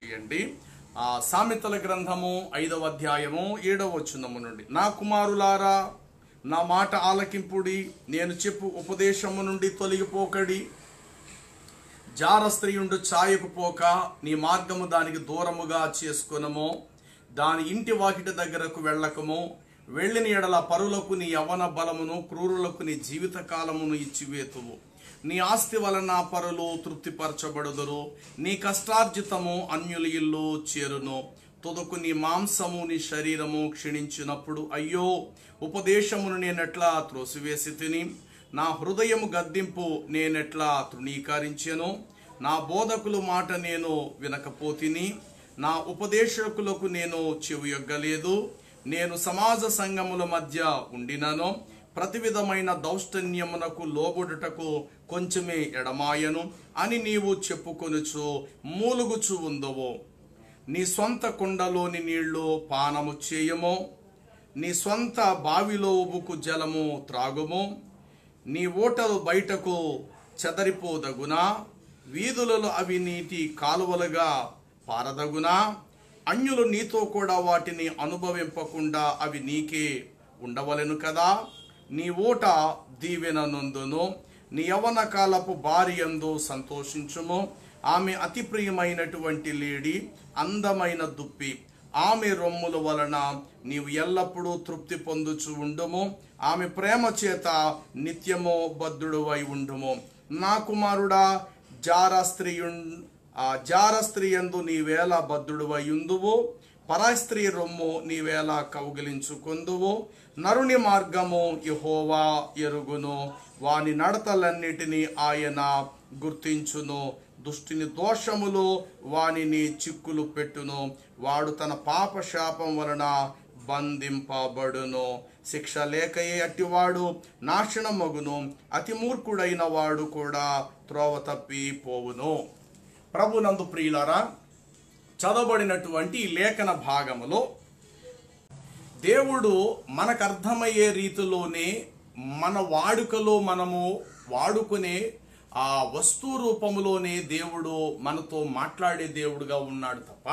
చేయండి. సామెతల గ్రంథము 5వ అధ్యాయము 7వ వచనము నుండి, నా కుమారులారా నా మాట ఆలకింపుడి, నేను చెప్పు ఉపదేశము నుండి తొలగిపోకడి. జారస్త్రీయుండు ఛాయకు పోక నీ మార్గము దానికి దూరముగా చేసుకొనము. దాని ఇంటి వాకిటి దగ్గరకు వెళ్ళకము. వెళ్ళిన ఎడల పరులకు నీ యవ్వన బలమును, క్రూరులకు నీ జీవిత కాలమును ఇచ్చివేతువు. నీ ఆస్తి వలన పరులు తృప్తిపరచబడుదురు. నీ కష్టార్జితము అన్యుల ఇల్లు చేరును. తుదకు నీ మాంసము నీ శరీరము క్షీణించినప్పుడు, అయ్యో ఉపదేశమును నేనెట్లా త్రోసివేసి తిని, నా హృదయము గద్దింపు నేనెట్లా తృణీకరించెను. నా బోధకుల మాట నేను వినకపోతిని, నా ఉపదేశకులకు నేను చెవియొగ్గలేదు. నేను సమాజ సంఘముల మధ్య ఉండినను, ప్రతి విధమైన దౌష్టన్యమునకు లోబడుటకు కొంచెమే ఎడమాయను అని నీవు చెప్పుకొనుచు మూలుగుచు ఉందవు. నీ సొంత కుండలోని నీళ్లు పానము చేయము. నీ సొంత బావిలో ఉబుకు జలము త్రాగుము. నీ ఓటలు బయటకు చెదరిపోదగునా? వీధులలో అవి నీటి కాలువలుగా పారదగునా? అన్యులు నీతో కూడా వాటిని అనుభవింపకుండా అవి నీకే ఉండవలెను కదా. నీ ఓట దీవెన నొందును. నీ యవ్వన కాలపు భార్యందు సంతోషించుము. ఆమె అతి ప్రియమైనటువంటి లేడి, అందమైన దుప్పి. ఆమె రొమ్ముల వలన నీవు ఎల్లప్పుడూ తృప్తి పొందుచు ఉండుము. ఆమె ప్రేమ చేత నిత్యము బద్ధుడువై ఉండుము. నా కుమారుడా, జారస్త్రీయందు నీవేళ బద్ధుడువై ఉందువు. పరాస్త్రీ రొమ్ము నీవేళ కౌగిలించుకొందువు. నరుని మార్గము యెహోవా ఎరుగును, వాని నడతలన్నిటినీ ఆయన గుర్తించును. దుష్టుని దోషములు వానిని చిక్కులు పెట్టును. వాడు తన పాప శాపం వలన బంధింపబడును. శిక్ష లేకయే అట్టివాడు నాశనమగును. అతి మూర్ఖుడైన వాడు కూడా త్రోవ తప్పి పోవును. ప్రభునందు ప్రియులారా, చదవబడినటువంటి ఈ లేఖన భాగములో దేవుడు మనకు అర్థమయ్యే రీతిలోనే మన వాడుకలో మనము వాడుకునే ఆ వస్తు రూపంలోనే దేవుడు మనతో మాట్లాడే దేవుడుగా ఉన్నాడు తప్ప,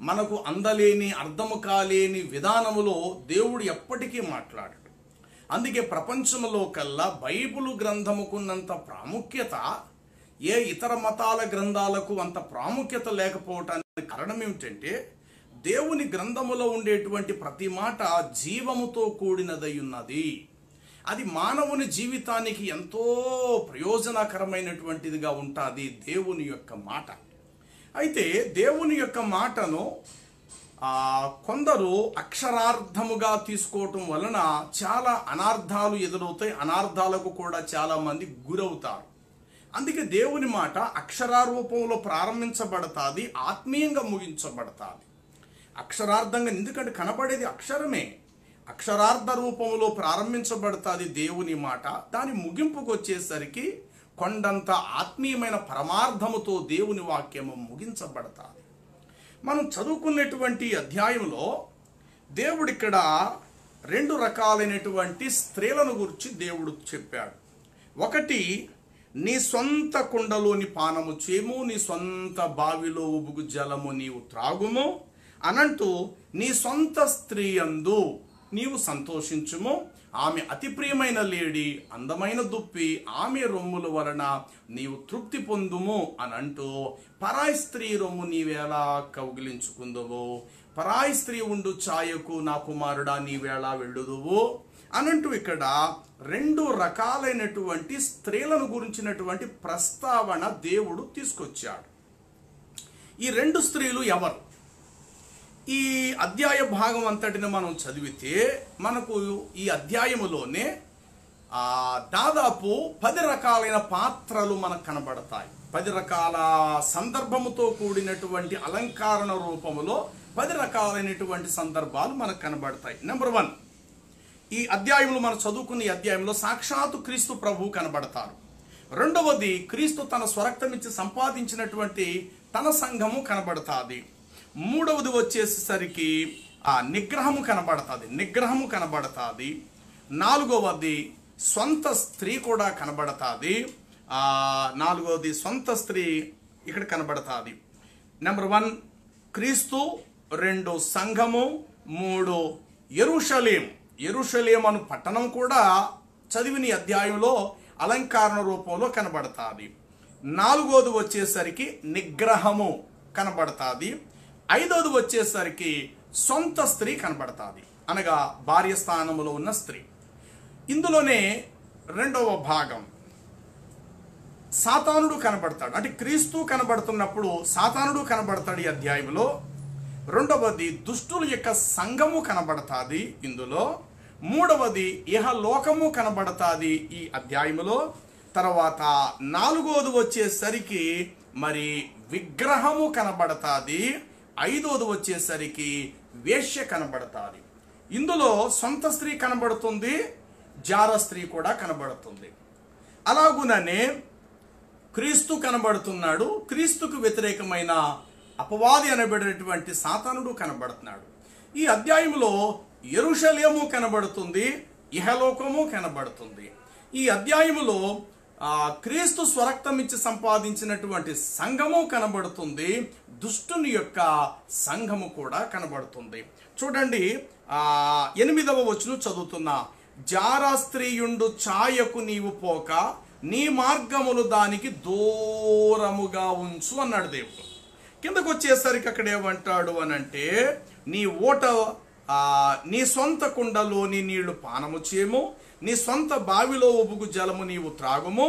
మనకు అందలేని అర్థము కాలేని విధానములో దేవుడు ఎప్పటికీ మాట్లాడాడు. అందుకే ప్రపంచంలో కల్లా బైబిలు గ్రంథముకున్నంత ప్రాముఖ్యత ఏ ఇతర మతాల గ్రంథాలకు అంత ప్రాముఖ్యత లేకపోవటానికి కారణం ఏమిటంటే, దేవుని గ్రంథములో ఉండేటువంటి ప్రతి మాట జీవముతో కూడినదై ఉన్నది. అది మానవుని జీవితానికి ఎంతో ప్రయోజనకరమైనటువంటిదిగా ఉంటుంది దేవుని యొక్క మాట. అయితే దేవుని యొక్క మాటను కొందరు అక్షరార్థముగా తీసుకోవటం వలన చాలా అనార్థాలు ఎదురవుతాయి. అనార్థాలకు కూడా చాలా మంది గురవుతారు. అందుకే దేవుని మాట అక్షరారూపంలో ప్రారంభించబడతాది, ఆత్మీయంగా ముగించబడతాది. అక్షరార్థంగా, ఎందుకంటే కనపడేది అక్షరమే. అక్షరార్థ రూపంలో ప్రారంభించబడతాది దేవుని మాట. దాని ముగింపుకు వచ్చేసరికి కొండంత ఆత్మీయమైన పరమార్థముతో దేవుని వాక్యము ముగించబడతాది. మనం చదువుకున్నటువంటి అధ్యాయంలో దేవుడు ఇక్కడ 2 రకాలైనటువంటి స్త్రీలను గురించి దేవుడు చెప్పాడు. ఒకటి, నీ సొంత కుండలోని పానము చేయము, నీ సొంత బావిలో ఉబుగు జలము నీవు త్రాగుము అనంటూ, నీ సొంత స్త్రీ యందు నీవు సంతోషించుము. ఆమె అతి ప్రియమైన లేడి, అందమైన దుప్పి. ఆమె రొమ్ముల వలన నీవు తృప్తి పొందుము అనంటూ, పరాయి స్త్రీ రొమ్ము నీవేళ కౌగిలించుకుందువు. పరాయి స్త్రీ ఉండు ఛాయకు నా కుమారుడా నీవేళ వెళ్ళుదువు అనంటూ ఇక్కడ 2 రకాలైనటువంటి స్త్రీలను గురించినటువంటి ప్రస్తావన దేవుడు తీసుకొచ్చాడు. ఈ 2 స్త్రీలు ఎవరు? ఈ అధ్యాయ భాగం అంతటిని మనం చదివితే మనకు ఈ అధ్యాయములోనే దాదాపు 10 రకాలైన పాత్రలు మనకు కనబడతాయి. 10 రకాల సందర్భముతో కూడినటువంటి అలంకరణ రూపములో 10 రకాలైనటువంటి సందర్భాలు మనకు కనబడతాయి. నెంబర్ 1, ఈ అధ్యాయంలో మనం చదువుకున్న ఈ అధ్యాయంలో సాక్షాత్తు క్రీస్తు ప్రభువు కనబడతారు. రెండవది, క్రీస్తు తన స్వరక్తమిచ్చి సంపాదించినటువంటి తన సంఘము కనబడతాది. మూడవది వచ్చేసరికి నిగ్రహము కనబడతాది. నాలుగవది సొంత స్త్రీ కూడా కనబడతాది. నాలుగవది సొంత స్త్రీ ఇక్కడ కనబడతాది. నెంబర్ 1 క్రీస్తు, 2 సంఘము, 3 యెరూషలేం. యెరూషలేం అను పట్టణం కూడా చదివిన అధ్యాయంలో అలంకరణ రూపంలో కనబడతాది. 4వది వచ్చేసరికి నిగ్రహము కనబడతాది. 5వది వచ్చేసరికి సొంత స్త్రీ కనబడతాది, అనగా భార్య స్థానంలో ఉన్న స్త్రీ. ఇందులోనే 2వ భాగం సాతానుడు కనబడతాడు. అంటే క్రీస్తు కనబడుతున్నప్పుడు సాతానుడు కనబడతాడు ఈ అధ్యాయంలో. 2వది దుష్టుల యొక్క సంఘము కనబడతాది ఇందులో. 3వది ఇహలోకము కనబడతాది ఈ అధ్యాయములో. తర్వాత 4వది వచ్చేసరికి మరి విగ్రహము కనబడతాది. 5వది వచ్చేసరికి వేశ్య కనబడతాది. ఇందులో సొంత స్త్రీ కనబడుతుంది, జార స్త్రీ కూడా కనబడుతుంది. అలాగుననే క్రీస్తు కనబడుతున్నాడు. క్రీస్తుకు వ్యతిరేకమైన అపవాది అనబడినటువంటి సాతానుడు కనబడుతున్నాడు. ఈ అధ్యాయంలో యెరూషలేము కనబడుతుంది, ఇహలోకము కనబడుతుంది. ఈ అధ్యాయములో క్రీస్తు స్వరక్తం ఇచ్చి సంపాదించినటువంటి సంఘము కనబడుతుంది, దుష్టుని యొక్క సంఘము కూడా కనబడుతుంది. చూడండి, 8వ వచనం చదువుతున్నా. జారా స్త్రీయుండు ఛాయకు నీవు పోక నీ మార్గములు దానికి దూరముగా ఉంచు అన్నాడు దేవుడు. కిందకు వచ్చేసరికి అక్కడ ఏమంటాడు అనంటే, నీ ఓట నీ సొంత కుండలోని నీళ్లు పానము చేయము, నీ సొంత బావిలో ఉబుగు జలము నీవు త్రాగుము,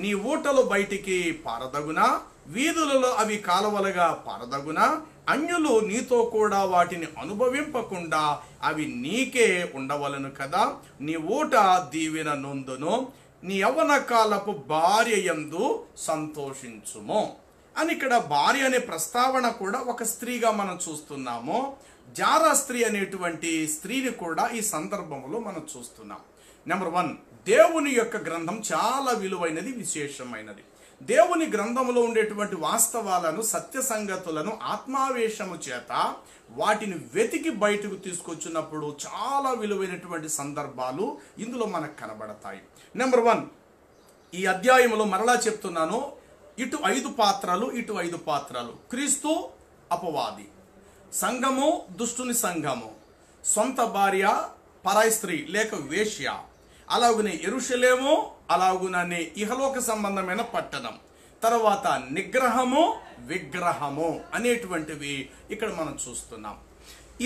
నీ ఊటలు బయటికి పారదగునా, వీధులలో అవి కాలువలుగా పారదగునా, అన్యులు నీతో కూడా వాటిని అనుభవింపకుండా అవి నీకే ఉండవలను కదా, నీ ఊట దీవెన నొందును, నీ యవ్వన కాలపు భార్య యందు సంతోషించుము అని. ఇక్కడ భార్య అనే ప్రస్తావన కూడా ఒక స్త్రీగా మనం చూస్తున్నాము. జారా స్త్రీ అనేటువంటి స్త్రీని కూడా ఈ సందర్భంలో మనం చూస్తున్నాం. నెంబర్ 1, దేవుని యొక్క గ్రంథం చాలా విలువైనది, విశేషమైనది. దేవుని గ్రంథంలో ఉండేటువంటి వాస్తవాలను, సత్య సంగతులను ఆత్మావేశము చేత వాటిని వెతికి బయటకు తీసుకొచ్చినప్పుడు చాలా విలువైనటువంటి సందర్భాలు ఇందులో మనకు కనబడతాయి. నెంబర్ 1, ఈ అధ్యాయంలో మరలా చెప్తున్నాను, ఇటు 5 పాత్రలు, ఇటు 5 పాత్రలు. క్రీస్తు అపవాది, సంఘము దుష్టుని సంఘము, సొంత భార్య పరాయి స్త్రీ లేక వేశ్య, అలాగునే యెరూషలేము, అలాగుననే ఇహలోక సంబంధమైన పట్టణం, తర్వాత నిగ్రహము, విగ్రహము అనేటువంటివి ఇక్కడ మనం చూస్తున్నాం.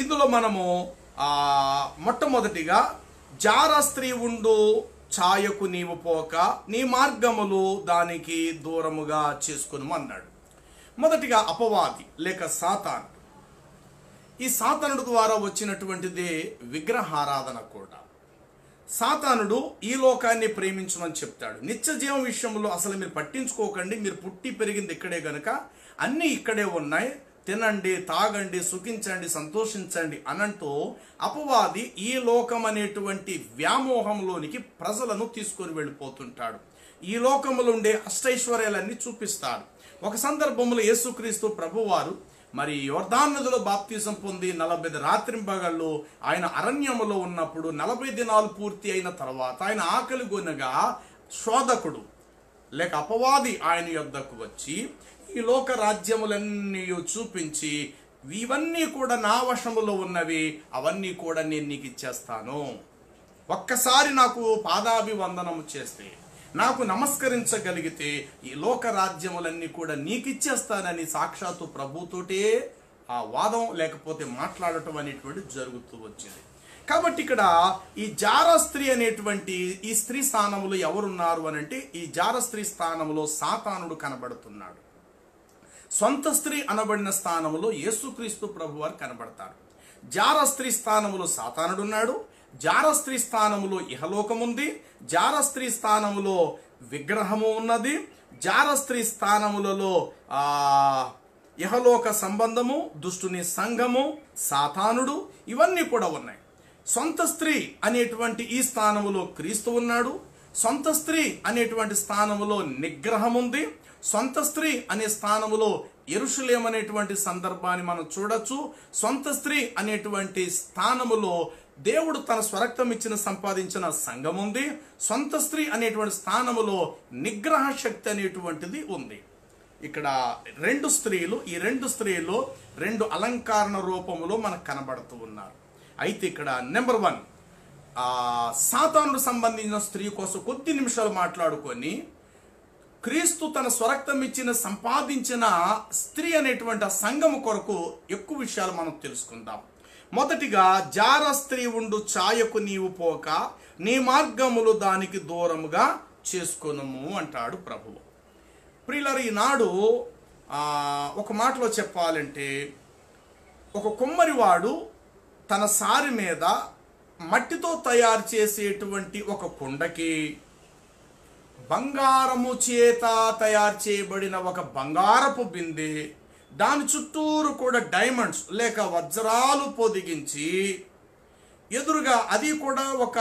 ఇందులో మనము మొట్టమొదటిగా జారా స్త్రీ ఉండు ఛాయకు నీవు పోక నీ మార్గములు దానికి దూరముగా చేసుకును అన్నాడు. మొదటిగా అపవాది లేక సాతాను. ఈ సాతానుడు ద్వారా వచ్చినటువంటిదే విగ్రహారాధన కూడా. సాతానుడు ఈ లోకాన్ని ప్రేమించమని చెప్తాడు. నిత్య జీవం విషయంలో అసలు మీరు పట్టించుకోకండి, మీరు పుట్టి పెరిగింది ఇక్కడే గనుక అన్నీ ఇక్కడే ఉన్నాయి, తినండి, తాగండి, సుఖించండి, సంతోషించండి అనంటూ అపవాది ఈ లోకం అనేటువంటి వ్యామోహంలోనికి ప్రజలను తీసుకొని వెళ్ళిపోతుంటాడు. ఈ లోకంలో ఉండే అష్టైశ్వర్యాలన్నీ చూపిస్తాడు. ఒక సందర్భంలో యేసుక్రీస్తు ప్రభువారు మరి యోర్దాను నదిలో బాప్తిజం పొంది 40 రాత్రింబగళ్ళు ఆయన అరణ్యములో ఉన్నప్పుడు 40 దినాలు పూర్తి అయిన తర్వాత ఆయన ఆకలి గొనగా శోధకుడు లేక అపవాది ఆయన యొద్దకు వచ్చి ఈ లోక రాజ్యములన్నీ చూపించి, ఇవన్నీ కూడా నా వశములో ఉన్నవి, అవన్నీ కూడా నేను నీకు ఇచ్చేస్తాను, ఒక్కసారి నాకు పాదాభివందనము చేస్తే, నాకు నమస్కరించగలిగితే ఈ లోక రాజ్యములన్నీ కూడా నీకు ఇచ్చేస్తానని సాక్షాత్తు ప్రభుతోటే ఆ వాదం లేకపోతే మాట్లాడటం అనేటువంటి జరుగుతూ వచ్చింది. కాబట్టి ఇక్కడ ఈ జార స్త్రీ అనేటువంటి ఈ స్త్రీ స్థానంలో ఎవరున్నారు అని అంటే, ఈ జార స్త్రీ స్థానంలో సాతానుడు కనబడుతున్నాడు. సొంత స్త్రీ అనబడిన స్థానంలో యేసుక్రీస్తు ప్రభువారు కనబడతారు. జార స్త్రీ స్థానంలో సాతానుడు ఉన్నాడు, జార స్త్రీ స్థానములో ఇహలోకం ఉంది, జార స్త్రీ స్థానములో విగ్రహము ఉన్నది, జార స్త్రీ స్థానములలో ఇహలోక సంబంధము, దుష్టుని సంఘము, సాతానుడు, ఇవన్నీ కూడా ఉన్నాయి. సొంత స్త్రీ అనేటువంటి ఈ స్థానములో క్రీస్తు ఉన్నాడు, సొంత స్త్రీ అనేటువంటి స్థానములో నిగ్రహం ఉంది, సొంత స్త్రీ అనే స్థానములో యెరూషలేము అనేటువంటి సందర్భాన్ని మనం చూడొచ్చు. సొంత స్త్రీ అనేటువంటి స్థానములో దేవుడు తన స్వరక్తం ఇచ్చిన సంపాదించిన సంఘం ఉంది. సొంత స్త్రీ అనేటువంటి స్థానములో నిగ్రహ శక్తి అనేటువంటిది ఉంది. ఇక్కడ రెండు స్త్రీలు, ఈ రెండు స్త్రీలు రెండు అలంకరణ రూపములో మనకు కనబడుతూ ఉన్నారు. అయితే ఇక్కడ నెంబర్ 1 సాతానుడు సంబంధించిన స్త్రీ కోసం కొద్ది నిమిషాలు మాట్లాడుకొని క్రీస్తు తన స్వరక్తం ఇచ్చిన సంపాదించిన స్త్రీ అనేటువంటి ఆ సంఘము కొరకు ఎక్కువ విషయాలు మనం తెలుసుకుందాం. మొదటిగా, జార స్త్రీ ఉండు ఛాయకు నీవు పోక నీ మార్గములు దానికి దూరముగా చేసుకొనుము అంటాడు ప్రభువు. ప్రియులారా, ఈనాడు ఒక మాటలో చెప్పాలంటే, ఒక కుమ్మరివాడు తన సారి మీద మట్టితో తయారు చేసేటువంటి ఒక కుండకి బంగారము చేత తయారు చేయబడిన ఒక బంగారపు బిందె, దాని చుట్టూరు కూడా డైమండ్స్ లేక వజ్రాలు పొదిగించి ఎదురుగా అది కూడా ఒక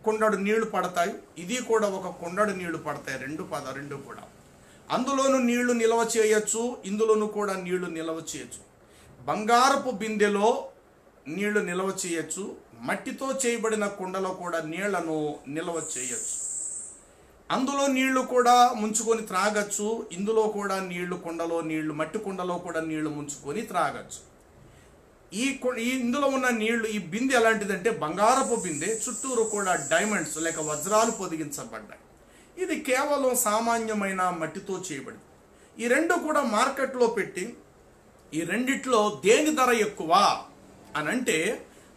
కుండడు నీళ్లు పడతాయి, ఇది కూడా ఒక కుండడు నీళ్లు పడతాయి, రెండు కూడా. అందులోనూ నీళ్లు నిల్వ చేయొచ్చు, ఇందులోనూ కూడా నీళ్లు నిల్వ చేయొచ్చు. బంగారపు బిందెలో నీళ్లు నిల్వ చేయొచ్చు, మట్టితో చేయబడిన కుండలో కూడా నీళ్లను నిల్వ చేయొచ్చు. అందులో నీళ్లు కూడా ముంచుకొని త్రాగచ్చు, ఇందులో కూడా నీళ్లు కుండలో నీళ్లు మట్టి కుండలో కూడా నీళ్లు ముంచుకొని త్రాగచ్చు. ఇందులో ఉన్న నీళ్లు, ఈ బిందె ఎలాంటిదంటే బంగారపు బిందె, చుట్టూరు కూడా డైమండ్స్ లేక వజ్రాలు పొదిగించబడ్డాయి. ఇది కేవలం సామాన్యమైన మట్టితో చేయబడింది. ఈ రెండు కూడా మార్కెట్లో పెట్టి ఈ రెండిట్లో దేని ధర ఎక్కువ అని అంటే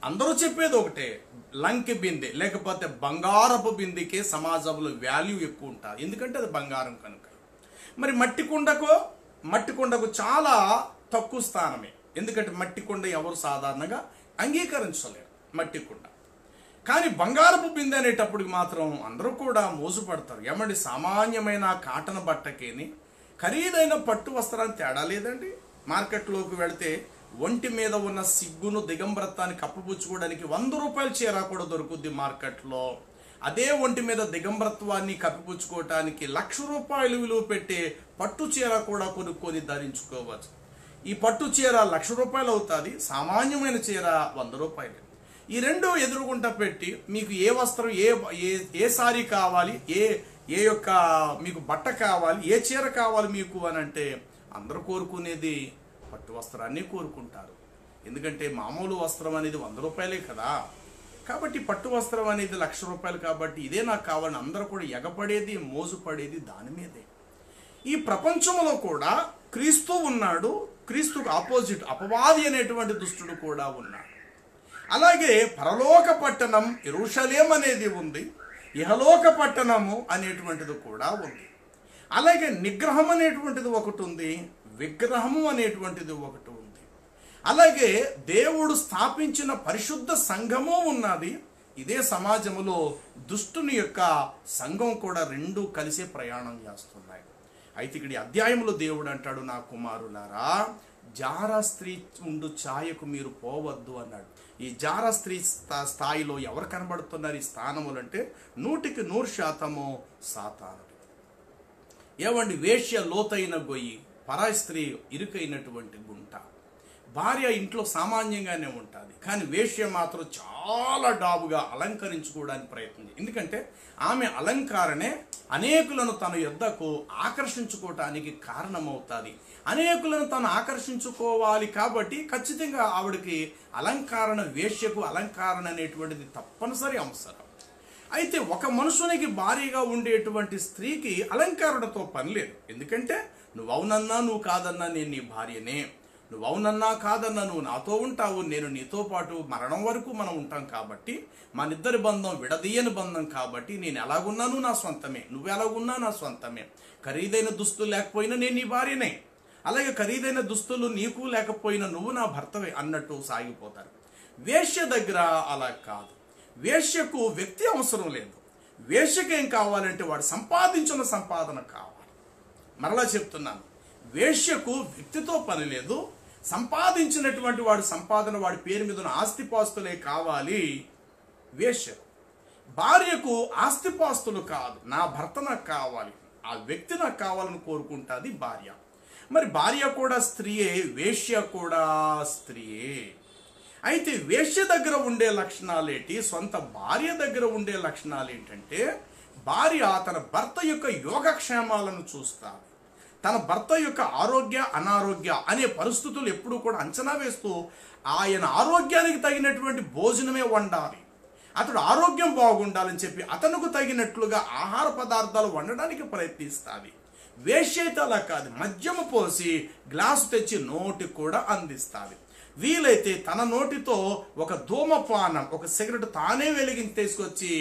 అందరూ చెప్పేది ఒకటే, లంకి బిందె లేకపోతే బంగారపు బిందెకే సమాజంలో వాల్యూ ఎక్కువ ఉంటుంది, ఎందుకంటే అది బంగారం కనుక. మరి మట్టి కుండకు చాలా తక్కువ స్థానమే, ఎందుకంటే మట్టి కుండ ఎవరు సాధారణంగా అంగీకరించలేరు మట్టి కుండ. కానీ బంగారపు బిందె అనేటప్పటికి మాత్రం అందరూ కూడా మోజుపడతారు. ఏమండి, సామాన్యమైన కాటన్ బట్టకేని ఖరీదైన పట్టు వస్త్రాన్ని తేడా లేదండి. మార్కెట్లోకి వెళితే ఒంటి మీద ఉన్న సిగ్గును దిగంబరత్వాన్ని కప్పిపుచ్చుకోవడానికి 100 రూపాయల చీర కూడా దొరుకుద్ది మార్కెట్లో. అదే ఒంటి మీద దిగంబరత్వాన్ని కప్పిపుచ్చుకోవటానికి 1,00,000 రూపాయలు విలువ పెట్టే పట్టు చీర కూడా కొనుక్కొని ధరించుకోవచ్చు. ఈ పట్టు చీర 1,00,000 రూపాయలు అవుతుంది, సామాన్యమైన చీర 100 రూపాయలు. ఈ రెండు ఎదురుగుంట పెట్టి మీకు ఏ వస్త్రం, ఏ సారీ కావాలి, ఏ యొక్క మీకు బట్ట కావాలి, ఏ చీర కావాలి మీకు అని అంటే అందరూ కోరుకునేది పట్టు వస్త్రాన్ని కోరుకుంటారు. ఎందుకంటే మామూలు వస్త్రం అనేది 100 రూపాయలే కదా. కాబట్టి పట్టు వస్త్రం అనేది 1,00,000 రూపాయలు కాబట్టి ఇదే నాకు కావాలని అందరూ కూడా ఎగపడేది, మోజుపడేది దాని మీదే. ఈ ప్రపంచంలో కూడా క్రీస్తు ఉన్నాడు, క్రీస్తుకు ఆపోజిట్ అపవాది అనేటువంటి దుష్టుడు కూడా ఉన్నాడు. అలాగే పరలోక పట్టణం యెరూషలేం అనేది ఉంది, ఇహలోక పట్టణము అనేటువంటిది కూడా ఉంది. అలాగే నిగ్రహం అనేటువంటిది ఒకటి ఉంది, విగ్రహము అనేటువంటిది ఒకటి ఉంది. అలాగే దేవుడు స్థాపించిన పరిశుద్ధ సంఘము ఉన్నది. ఇదే సమాజంలో దుష్టుని యొక్క సంఘం కూడా రెండు కలిసే ప్రయాణం చేస్తున్నాయి. అయితే ఇక్కడ అధ్యాయంలో దేవుడు అంటాడు, నా కుమారులారా, జార స్త్రీ ఉండు ఛాయకు మీరు పోవద్దు అన్నాడు. ఈ జార స్త్రీ స్థాయిలో ఎవరు కనబడుతున్నారు? ఈ స్థానములు అంటే 100% సాతానుడు. ఏమండి, వేశ్య లోతైన గొయ్యి, పరాయి స్త్రీ ఇరుకైనటువంటి గుంట. భార్య ఇంట్లో సామాన్యంగానే ఉంటుంది, కానీ వేశ్య మాత్రం చాలా డాబుగా అలంకరించుకోవడానికి ప్రయత్నం. ఎందుకంటే ఆమె అలంకారనే అనేకులను తన యొద్దకు ఆకర్షించుకోవటానికి కారణమవుతుంది. అనేకులను తను ఆకర్షించుకోవాలి కాబట్టి ఖచ్చితంగా ఆవిడకి అలంకరణ, వేశ్యకు అలంకరణ అనేటువంటిది తప్పనిసరి అవసరం. అయితే ఒక మనుషునికి భారీగా ఉండేటువంటి స్త్రీకి అలంకరణతో పని లేదు. ఎందుకంటే నువ్వు అవునన్నా నువ్వు కాదన్నా నేను నీ భార్యనే, నువ్వు అవునన్నా కాదన్నా నువ్వు నాతో ఉంటావు, నేను నీతో పాటు మరణం వరకు మనం ఉంటాం. కాబట్టి మనిద్దరి బంధం విడదీయని బంధం కాబట్టి నేను ఎలాగున్నాను నా సొంతమే, నువ్వు ఎలాగున్నా నా సొంతమే. ఖరీదైన దుస్తులు లేకపోయినా నేను నీ భార్యనే, అలాగే ఖరీదైన దుస్తులు నీకు లేకపోయినా నువ్వు నా భర్తవే అన్నట్టు సాగిపోతారు. వేశ్య దగ్గర అలా కాదు. వేశ్యకు వ్యక్తి అవసరం లేదు. వేశ్యకు ఏం కావాలంటే వాడు సంపాదించిన సంపాదన కావాలి. మరలా చెప్తున్నాను, వేశ్యకు వ్యక్తితో పని లేదు. సంపాదించినటువంటి వాడు సంపాదన, వాడి పేరు మీద ఉన్న ఆస్తిపాస్తులే కావాలి వేశ్యకు. భార్యకు ఆస్తిపాస్తులు కాదు, నా భర్త నాకు కావాలి, ఆ వ్యక్తి నాకు కావాలని కోరుకుంటుంది భార్య. మరి భార్య కూడా స్త్రీయే, వేశ్య కూడా స్త్రీయే. అయితే వేశ్య దగ్గర ఉండే లక్షణాలు ఏంటి, సొంత భార్య దగ్గర ఉండే లక్షణాలు ఏంటంటే, భార్య తన భర్త యొక్క యోగక్షేమాలను చూస్తారు, తన భర్త యొక్క ఆరోగ్య అనారోగ్య అనే పరిస్థితులు ఎప్పుడూ కూడా అంచనా వేస్తూ ఆయన ఆరోగ్యానికి తగినటువంటి భోజనమే వండాలి, అతడు ఆరోగ్యం బాగుండాలని చెప్పి అతనుకు తగినట్లుగా ఆహార పదార్థాలు వండడానికి ప్రయత్నిస్తుంది. వేశ్య అయితే అలా కాదు, మద్యము పోసి గ్లాసు తెచ్చి నోటికి కూడా అందిస్తుంది. వీలైతే తన నోటితో ఒక ధూమపానం, ఒక సిగరెట్ తానే వెలిగించి తీసుకొచ్చి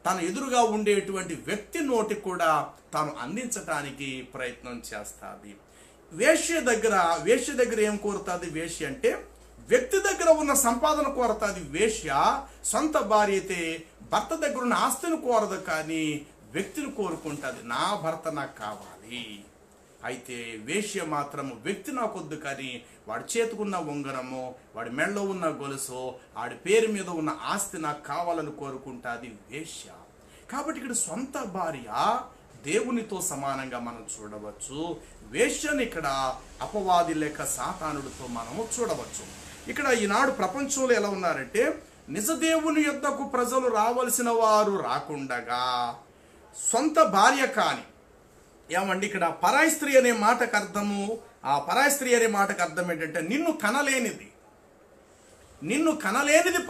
తన ఎదురుగా ఉండేటువంటి వ్యక్తి నోటికి కూడా తాను అందించడానికి ప్రయత్నం చేస్తుంది. వేశ్య దగ్గర ఏం కోరుతుంది? వేశ్య అంటే వ్యక్తి దగ్గర ఉన్న సంపాదన కోరతాది. వేశ్య సొంత భార్య అయితే భర్త దగ్గర ఉన్న ఆస్తిని కోరదు, కానీ వ్యక్తిని కోరుకుంటుంది. నా భర్త నాకు కావాలి. అయితే వేశ్య మాత్రం వ్యక్తి నాకొద్దు, కానీ వాడి చేతుకున్న ఉంగరము, వాడి మెడలో ఉన్న గొలుసు, వాడి పేరు మీద ఉన్న ఆస్తి నాకు కావాలని కోరుకుంటుంది వేశ్య. కాబట్టి ఇక్కడ సొంత భార్య దేవునితో సమానంగా మనం చూడవచ్చు. వేశ్యని ఇక్కడ అపవాది లేక సాతానుడితో మనము చూడవచ్చు. ఇక్కడ ఈనాడు ప్రపంచంలో ఎలా ఉన్నారంటే, నిజ దేవుని యొద్దకు ప్రజలు రావలసిన వారు రాకుండగా సొంత భార్య కాని, ఏమండి ఇక్కడ పరాయి స్త్రీ అనే మాటకు అర్థము, ఆ పరాయి స్త్రీ అనే మాటకు అర్థం ఏంటంటే నిన్ను కనలేనిది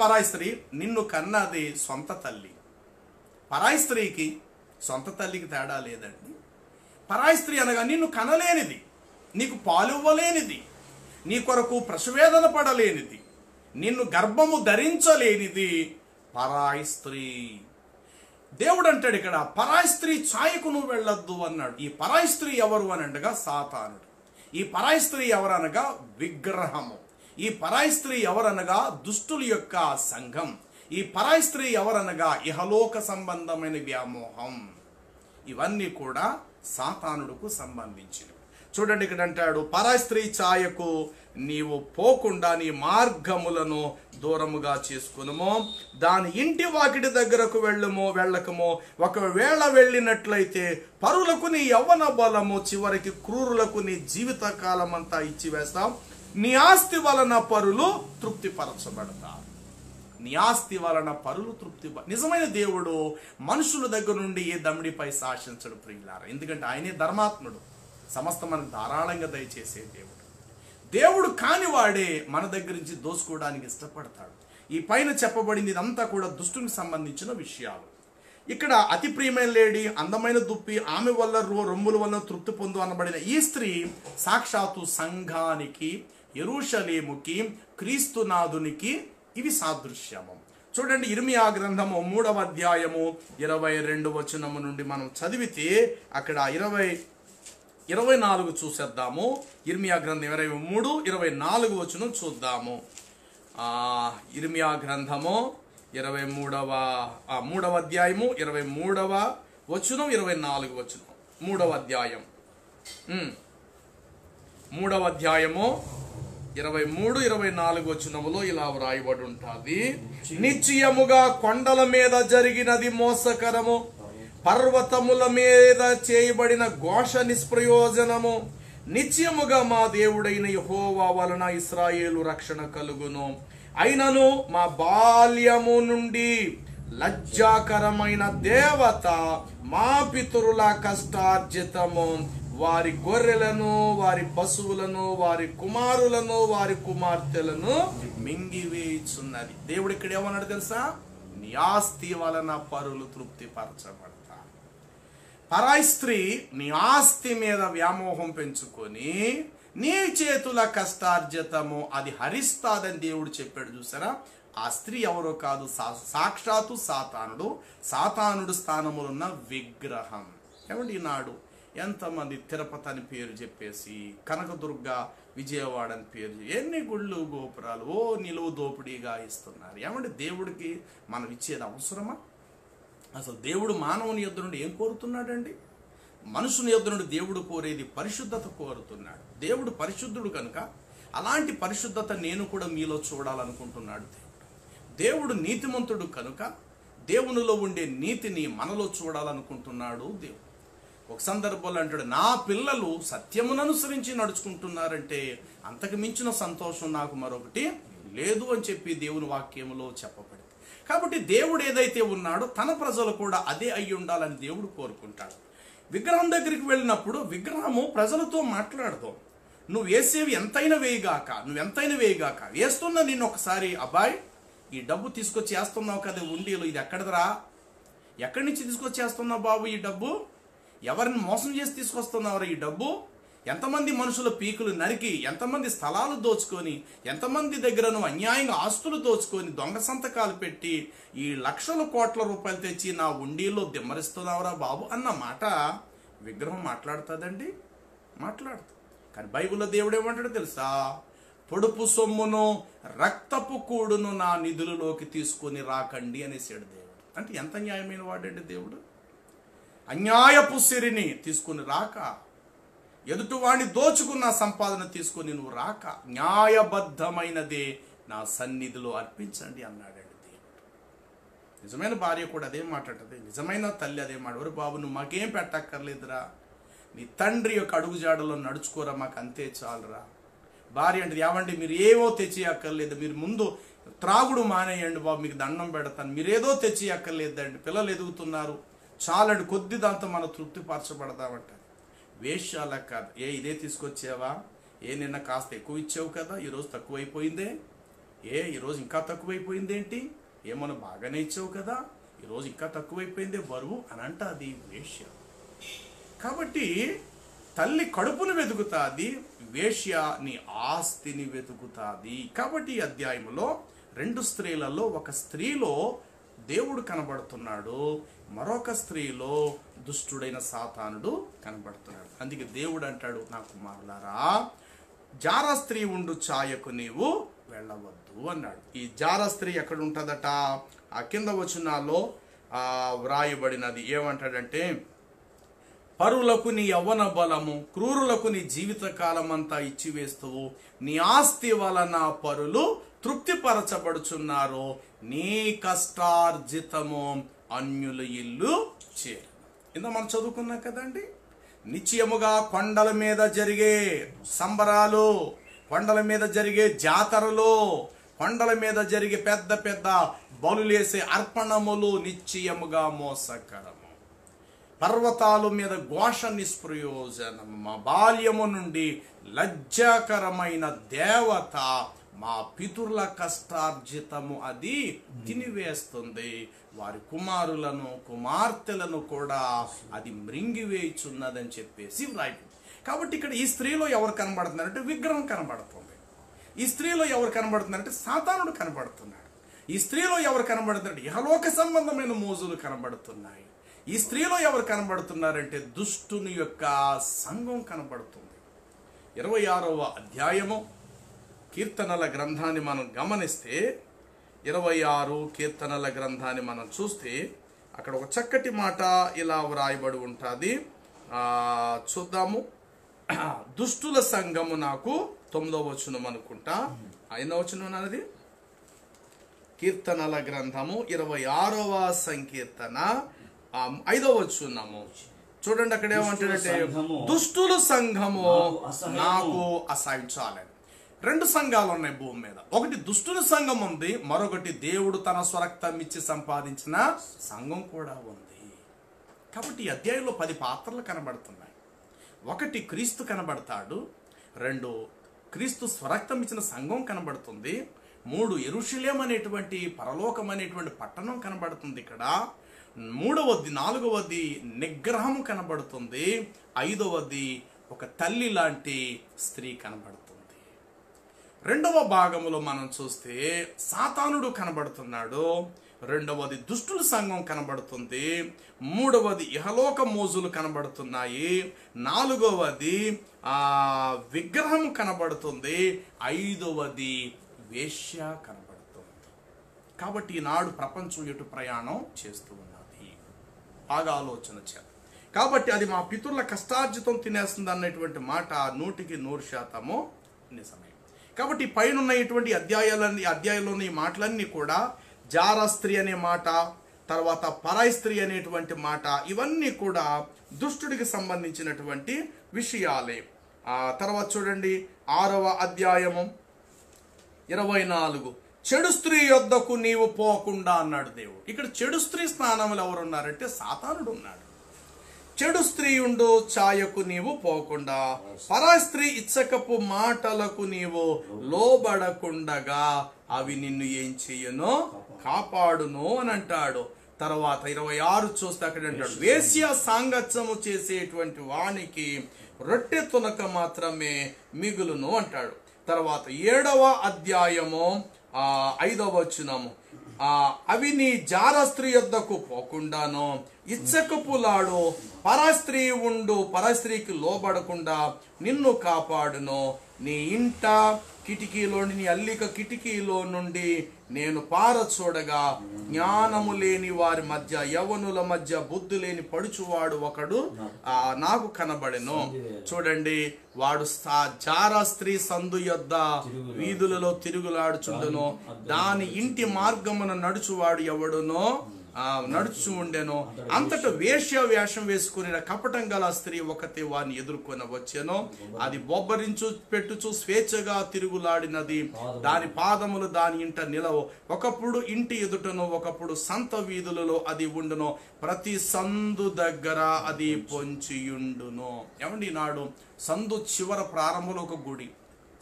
పరాయి స్త్రీ, నిన్ను కన్నది సొంత తల్లి. పరాయి స్త్రీకి సొంత తల్లికి తేడా లేదండి. పరాయి స్త్రీ అనగా నిన్ను కనలేనిది, నీకు పాలివ్వలేనిది, నీ కొరకు ప్రసవేదన పడలేనిది, నిన్ను గర్భము ధరించలేనిది పరాయి స్త్రీ. దేవుడు అంటాడు ఇక్కడ, పరాయి స్త్రీ ఛాయకు నువ్వు వెళ్ళొద్దు అన్నాడు. ఈ పరాయి స్త్రీ ఎవరు అని అనగా సాతానుడు. ఈ పరాయి స్త్రీ ఎవరనగా విగ్రహము. ఈ పరాయి స్త్రీ ఎవరనగా దుష్టుల యొక్క సంఘం. ఈ పరాయి స్త్రీ ఎవరనగా ఇహలోక సంబంధమైన వ్యామోహం. ఇవన్నీ కూడా సాతానుడుకు సంబంధించినవి. చూడండి ఇక్కడ అంటాడు, పరాయి స్త్రీ ఛాయకు నీవు పోకుండా నీ మార్గములను దూరముగా చేసుకునుము, దాని ఇంటి వాకిటి దగ్గరకు వెళ్ళకము. ఒకవేళ వెళ్ళినట్లయితే పరులకు నీ యవ్వన బలము, చివరికి క్రూరులకు నీ జీవిత కాలం అంతా ఇచ్చివేస్తాం. నీ ఆస్తి వలన పరులు తృప్తిపరచబడతారు. నీ ఆస్తి వలన పరులు నిజమైన దేవుడు మనుషుల దగ్గర నుండి ఏ దమ్మిడిపై శాసించడు ప్రియులారా. ఎందుకంటే ఆయనే ధర్మాత్ముడు, సమస్త మనకు ధారాళంగా దయచేసే దేవుడు కానివాడే మన దగ్గర నుంచి దోసుకోవడానికి ఇష్టపడతాడు. ఈ పైన చెప్పబడింది ఇదంతా కూడా దుష్టునికి సంబంధించిన విషయాలు. ఇక్కడ అతి ప్రియమైన లేడి, అందమైన దుప్పి, ఆమె వల్ల రొమ్ముల వల్ల తృప్తి పొందు అనబడిన ఈ స్త్రీ సాక్షాత్తు సంఘానికి, యెరూషలేముకి, క్రీస్తునాథునికి ఇవి సాదృశ్యము. చూడండి, ఇర్మియా గ్రంథము 3వ అధ్యాయము 22వ వచనము నుండి మనం చదివితే అక్కడ 24 చూసేద్దాము. ఇర్మియా గ్రంథం 23:24 వచనం చూద్దాము. ఇర్మియా గ్రంథము 3వ అధ్యాయము 23వ వచనం 24వ వచనం. 3వ అధ్యాయము 23-24 వచనములో ఇలా వ్రాయబడి ఉంటుంది. నిశ్చయముగా కొండల మీద జరిగినది మోసకరము, పర్వతముల మీద చేయబడిన ఘోష నిష్ప్రయోజనము. నిశ్చయముగా మా దేవుడైన యెహోవా వలన ఇశ్రాయేలు రక్షణ కలుగును. అయినను మా బాల్యము నుండి లజ్జాకరమైన దేవత మా పితరుల కష్టార్జితము వారి గొర్రెలను, వారి పశువులను, వారి కుమారులను, వారి కుమార్తెలను మింగివేయుచున్నది. దేవుడు ఇక్కడ ఏమన్నాడు తెలుసా? నీ ఆస్తి వలన పరులు తృప్తిపరచబడతారు. పరాయి స్త్రీ నీ ఆస్తి మీద వ్యామోహం పెంచుకొని నీ చేతుల కష్టార్జితము అది హరిస్తాదని దేవుడు చెప్పాడు. చూసారా? ఆ స్త్రీ ఎవరో కాదు, సాక్షాత్తు సాతానుడు స్థానములున్న విగ్రహం. ఏమండి, ఈనాడు ఎంతమంది తిరుపతి అని పేరు చెప్పేసి, కనకదుర్గ, విజయవాడ అని పేరు, ఎన్ని గుళ్ళు గోపురాలు నిలువు దోపిడీగా ఇస్తున్నారు. ఏమంటే దేవుడికి మనం ఇచ్చేది అవసరమా? అసలు దేవుడు మానవుని యొద్ద నుండి ఏం కోరుతున్నాడండి? మనుషుని యొద్ద నుండి దేవుడు కోరేది పరిశుద్ధత కోరుతున్నాడు. దేవుడు పరిశుద్ధుడు కనుక అలాంటి పరిశుద్ధత నేను కూడా మీలో చూడాలనుకుంటున్నాడు. దేవుడు నీతిమంతుడు కనుక దేవునిలో ఉండే నీతిని మనలో చూడాలనుకుంటున్నాడు దేవుడు. ఒక సందర్భంలో అంటాడు, నా పిల్లలు సత్యమును అనుసరించి నడుచుకుంటున్నారంటే అంతకు మించిన సంతోషం నాకు మరొకటి లేదు అని చెప్పి దేవుని వాక్యములో చెప్పబడింది. కాబట్టి దేవుడు ఏదైతే ఉన్నాడో తన ప్రజలు కూడా అదే అయి ఉండాలని దేవుడు కోరుకుంటాడు. విగ్రహం దగ్గరికి వెళ్ళినప్పుడు విగ్రహము ప్రజలతో మాట్లాడదు. నువ్వు వేసేవి ఎంతైనా వేయగాక వేస్తున్నా నిన్ను ఒకసారి, అబ్బాయి ఈ డబ్బు తీసుకొచ్చి వేస్తున్నావు కదా ఉండీలు, ఇది ఎక్కడదరా, ఎక్కడి నుంచి తీసుకొచ్చి వేస్తున్నావు బాబు ఈ డబ్బు, ఎవరిని మోసం చేసి తీసుకొస్తున్నావురా ఈ డబ్బు, ఎంతమంది మనుషుల పీకులు నరికి, ఎంతమంది స్థలాలు దోచుకొని, ఎంతమంది దగ్గర నువ్వు అన్యాయంగా ఆస్తులు దోచుకొని దొంగ సంతకాలు పెట్టి ఈ లక్షల కోట్ల రూపాయలు తెచ్చి నా ఉండీలో దిమ్మరిస్తున్నావురా బాబు అన్న మాట విగ్రహం మాట్లాడుతుందండి? మాట్లాడుతుంది. కానీ బైబిల్లో దేవుడు ఏమంటాడో తెలుసా? పొడుపు సొమ్మును రక్తపు కూడును నా నిధులలోకి తీసుకొని రాకండి అనేసాడు దేవుడు. అంటే ఎంత న్యాయమైన వాడండి దేవుడు. అన్యాయపు సిరిని తీసుకుని రాక, ఎదుటివాణ్ణి దోచుకున్న సంపాదన తీసుకొని నువ్వు రాక, న్యాయబద్ధమైనదే నా సన్నిధిలో అర్పించండి అన్నాడండి దేవుడు. నిజమైన భార్య కూడా అదే మాట్లాడుతుంది, నిజమైన తల్లి అదే మాట. బాబు నువ్వు మాకేం పెట్టక్కర్లేదురా, నీ తండ్రి యొక్క అడుగుజాడలో నడుచుకోరా, మాకు అంతే చాలురా. భార్య అంటే ఏమండి మీరు ఏవో తెచ్చియక్కర్లేదు, మీరు ముందు త్రాగుడు మానేయండి బాబు, మీకు దండం పెడతాను, మీరేదో తెచ్చియక్కర్లేదండి, పిల్లలు ఎదుగుతున్నారు చాలండి, కొద్ది దాంతో మనం తృప్తిపరచబడతామంట. వేష్యాల కాదు, ఇదే తీసుకొచ్చావా, నిన్న కాస్త ఎక్కువ ఇచ్చావు కదా, ఈరోజు తక్కువైపోయిందే, ఈరోజు ఇంకా తక్కువైపోయిందేంటి, మనం బాగానే ఇచ్చావు కదా, ఈరోజు ఇంకా తక్కువైపోయిందే బరువు అని అంట. అది వేష్య. కాబట్టి తల్లి కడుపును వెతుకుతాది, వేశ్య నీ ఆస్తిని వెతుకుతాది. కాబట్టి ఈ అధ్యాయంలో 2 స్త్రీలలో ఒక స్త్రీలో దేవుడు కనబడుతున్నాడు, మరొక స్త్రీలో దుష్టుడైన సాతానుడు కనబడుతున్నాడు. అందుకే దేవుడు అంటాడు, నా కుమారులారా జార స్త్రీ ఉండు ఛాయకు నీవు వెళ్ళవద్దు అన్నాడు. ఈ జార స్త్రీ ఎక్కడ ఉంటుందట? ఆ కింద వచనాల్లో వ్రాయబడినది ఏమంటాడంటే, పరులకు నీ యవ్వన బలము, క్రూరులకు నీ జీవిత కాలం అంతా ఇచ్చివేస్తువు, నీ ఆస్తి వలన పరులు తృప్తిపరచబడుచున్నారు, నీ కష్టార్జితము అన్యుల ఇల్లు చేరు. ఇంత మనం చదువుకున్నాం కదండి. నిశ్చయముగా కొండల మీద జరిగే సంబరాలు, కొండల మీద జరిగే జాతరలు, కొండల మీద జరిగే పెద్ద పెద్ద బలులేసే అర్పణములు నిశ్చయముగా మోసకరము. పర్వతాల మీద ఘోష నిష్ప్రయోజనం. మా బాల్యము నుండి లజ్జాకరమైన దేవత మా పితరుల కష్టార్జితము అది తినివేస్తుంది, వారి కుమారులను కుమార్తెలను కూడా అది మృంగివేయుచున్నదని చెప్పేసి వ్రాయి. కాబట్టి ఇక్కడ ఈ స్త్రీలో ఎవరు కనబడుతున్నారంటే విగ్రహం కనబడుతుంది. ఈ స్త్రీలో ఎవరు కనబడుతున్నారంటే సాతానుడు కనబడుతున్నాడు. ఈ స్త్రీలో ఎవరు కనబడుతున్నారంటే ఇహలోక సంబంధమైన మోజులు కనబడుతున్నాయి. ఈ స్త్రీలో ఎవరు కనబడుతున్నారంటే దుష్టుని యొక్క సంఘం కనబడుతుంది. 26వ అధ్యాయము కీర్తనల గ్రంథాన్ని మనం గమనిస్తే, 26 కీర్తనల గ్రంథాన్ని మనం చూస్తే అక్కడ ఒక చక్కటి మాట ఇలా వ్రాయబడి ఉంటుంది. చూద్దాము. దుష్టుల సంఘము నాకు 9వ వచనం అనుకుంటా, 5వ వచనం అన్నది కీర్తనల గ్రంథము 26వ సంకీర్తన 5వ వచనము చూడండి. అక్కడ ఏమంటాడంటే దుష్టుల సంఘము నాకు అసహించాలని. 2 సంఘాలు ఉన్నాయి భూమి మీద. ఒకటి దుష్టుల సంఘం ఉంది, మరొకటి దేవుడు తన స్వరక్తం ఇచ్చి సంపాదించిన సంఘం కూడా ఉంది. కాబట్టి ఈ అధ్యాయంలో 10 పాత్రలు కనబడుతున్నాయి. 1 క్రీస్తు కనబడతాడు, 2 క్రీస్తు స్వరక్తం ఇచ్చిన సంఘం కనబడుతుంది, 3 యెరూషలేం అనేటువంటి పరలోకం అనేటువంటి పట్టణం కనబడుతుంది ఇక్కడ, 4వది నిగ్రహం కనబడుతుంది, 5వది ఒక తల్లి లాంటి స్త్రీ కనబడుతుంది. 2వ భాగంలో మనం చూస్తే సాతానుడు కనబడుతున్నాడు, 2వది దుష్టుల సంఘం కనబడుతుంది, 3వది ఇహలోక మోజులు కనబడుతున్నాయి, 4వది విగ్రహం కనబడుతుంది, 5వది వేశ్య కనబడుతుంది. కాబట్టి ఈనాడు ప్రపంచం ఎటు ప్రయాణం చేస్తూ ఉన్నది, బాగా ఆలోచన చేయాలి. కాబట్టి అది మా పితరుల కష్టార్జితం తినేస్తుంది అన్నటువంటి మాట 100% నిజమే. కాబట్టి పైన ఉన్నటువంటి అధ్యాయంలోని ఈ మాటలన్నీ కూడా జార స్త్రీ అనే మాట, తర్వాత పరాయి స్త్రీ అనేటువంటి మాట, ఇవన్నీ కూడా దుష్టుడికి సంబంధించినటువంటి విషయాలే. తర్వాత చూడండి 6వ అధ్యాయము 24, చెడు స్త్రీ యొద్దకు నీవు పోకుండా అన్నాడు దేవుడు. ఇక్కడ చెడు స్త్రీ స్థానంలో ఎవరున్నారంటే సాతానుడు ఉన్నాడు. చెడు స్త్రీయుండు ఛాయకు నీవు పోకుండా, పరస్త్రీ ఇచ్చకపు మాటలకు నీవు లోబడకుండగా అవి నిన్ను ఏం చెయ్యను, కాపాడును అని అంటాడు. తర్వాత 26 చూస్తే అక్కడ అంటాడు, వేశ్య సాంగత్యము చేసేటువంటి వానికి రొట్టె తునక మాత్రమే మిగులును అంటాడు. తర్వాత 7వ అధ్యాయము 5వ వచనము, అవి నీ జార స్త్రీ యొద్దకు పోకుండాను, ఇచ్చకపులాడు పరస్త్రీ ఉండు పరస్త్రీకి లోబడకుండా నిన్ను కాపాడును. నీ ఇంట కిటికీలోని నీ అల్లిక కిటికీలో నుండి నేను పారచూడగా, జ్ఞానము లేని వారి మధ్య యవనుల మధ్య బుద్ధి లేని పడుచువాడు ఒకడు నాకు కనబడెను. చూడండి, వాడు జార స్త్రీ సందు యొద్ద వీధులలో తిరుగులాడుచుండును, దాని ఇంటి మార్గమున నడుచువాడు ఎవడునో నడుచు ఉండెను. అంతటా వేశ్య వేషం వేసుకుని కపటం గల స్త్రీ ఒకటి వారిని ఎదుర్కొని వచ్చెను. అది బొబ్బరించు పెట్టుచు స్వేచ్ఛగా తిరుగులాడినది, దాని పాదములు దాని ఇంట నిలవు. ఒకప్పుడు ఇంటి ఎదుటను, ఒకప్పుడు సంత వీధులలో అది ఉండును, ప్రతి సందు దగ్గర అది పొంచియుండును. ఏమండి, నాడు సందు చివర ప్రారంభంలో ఒక గుడి,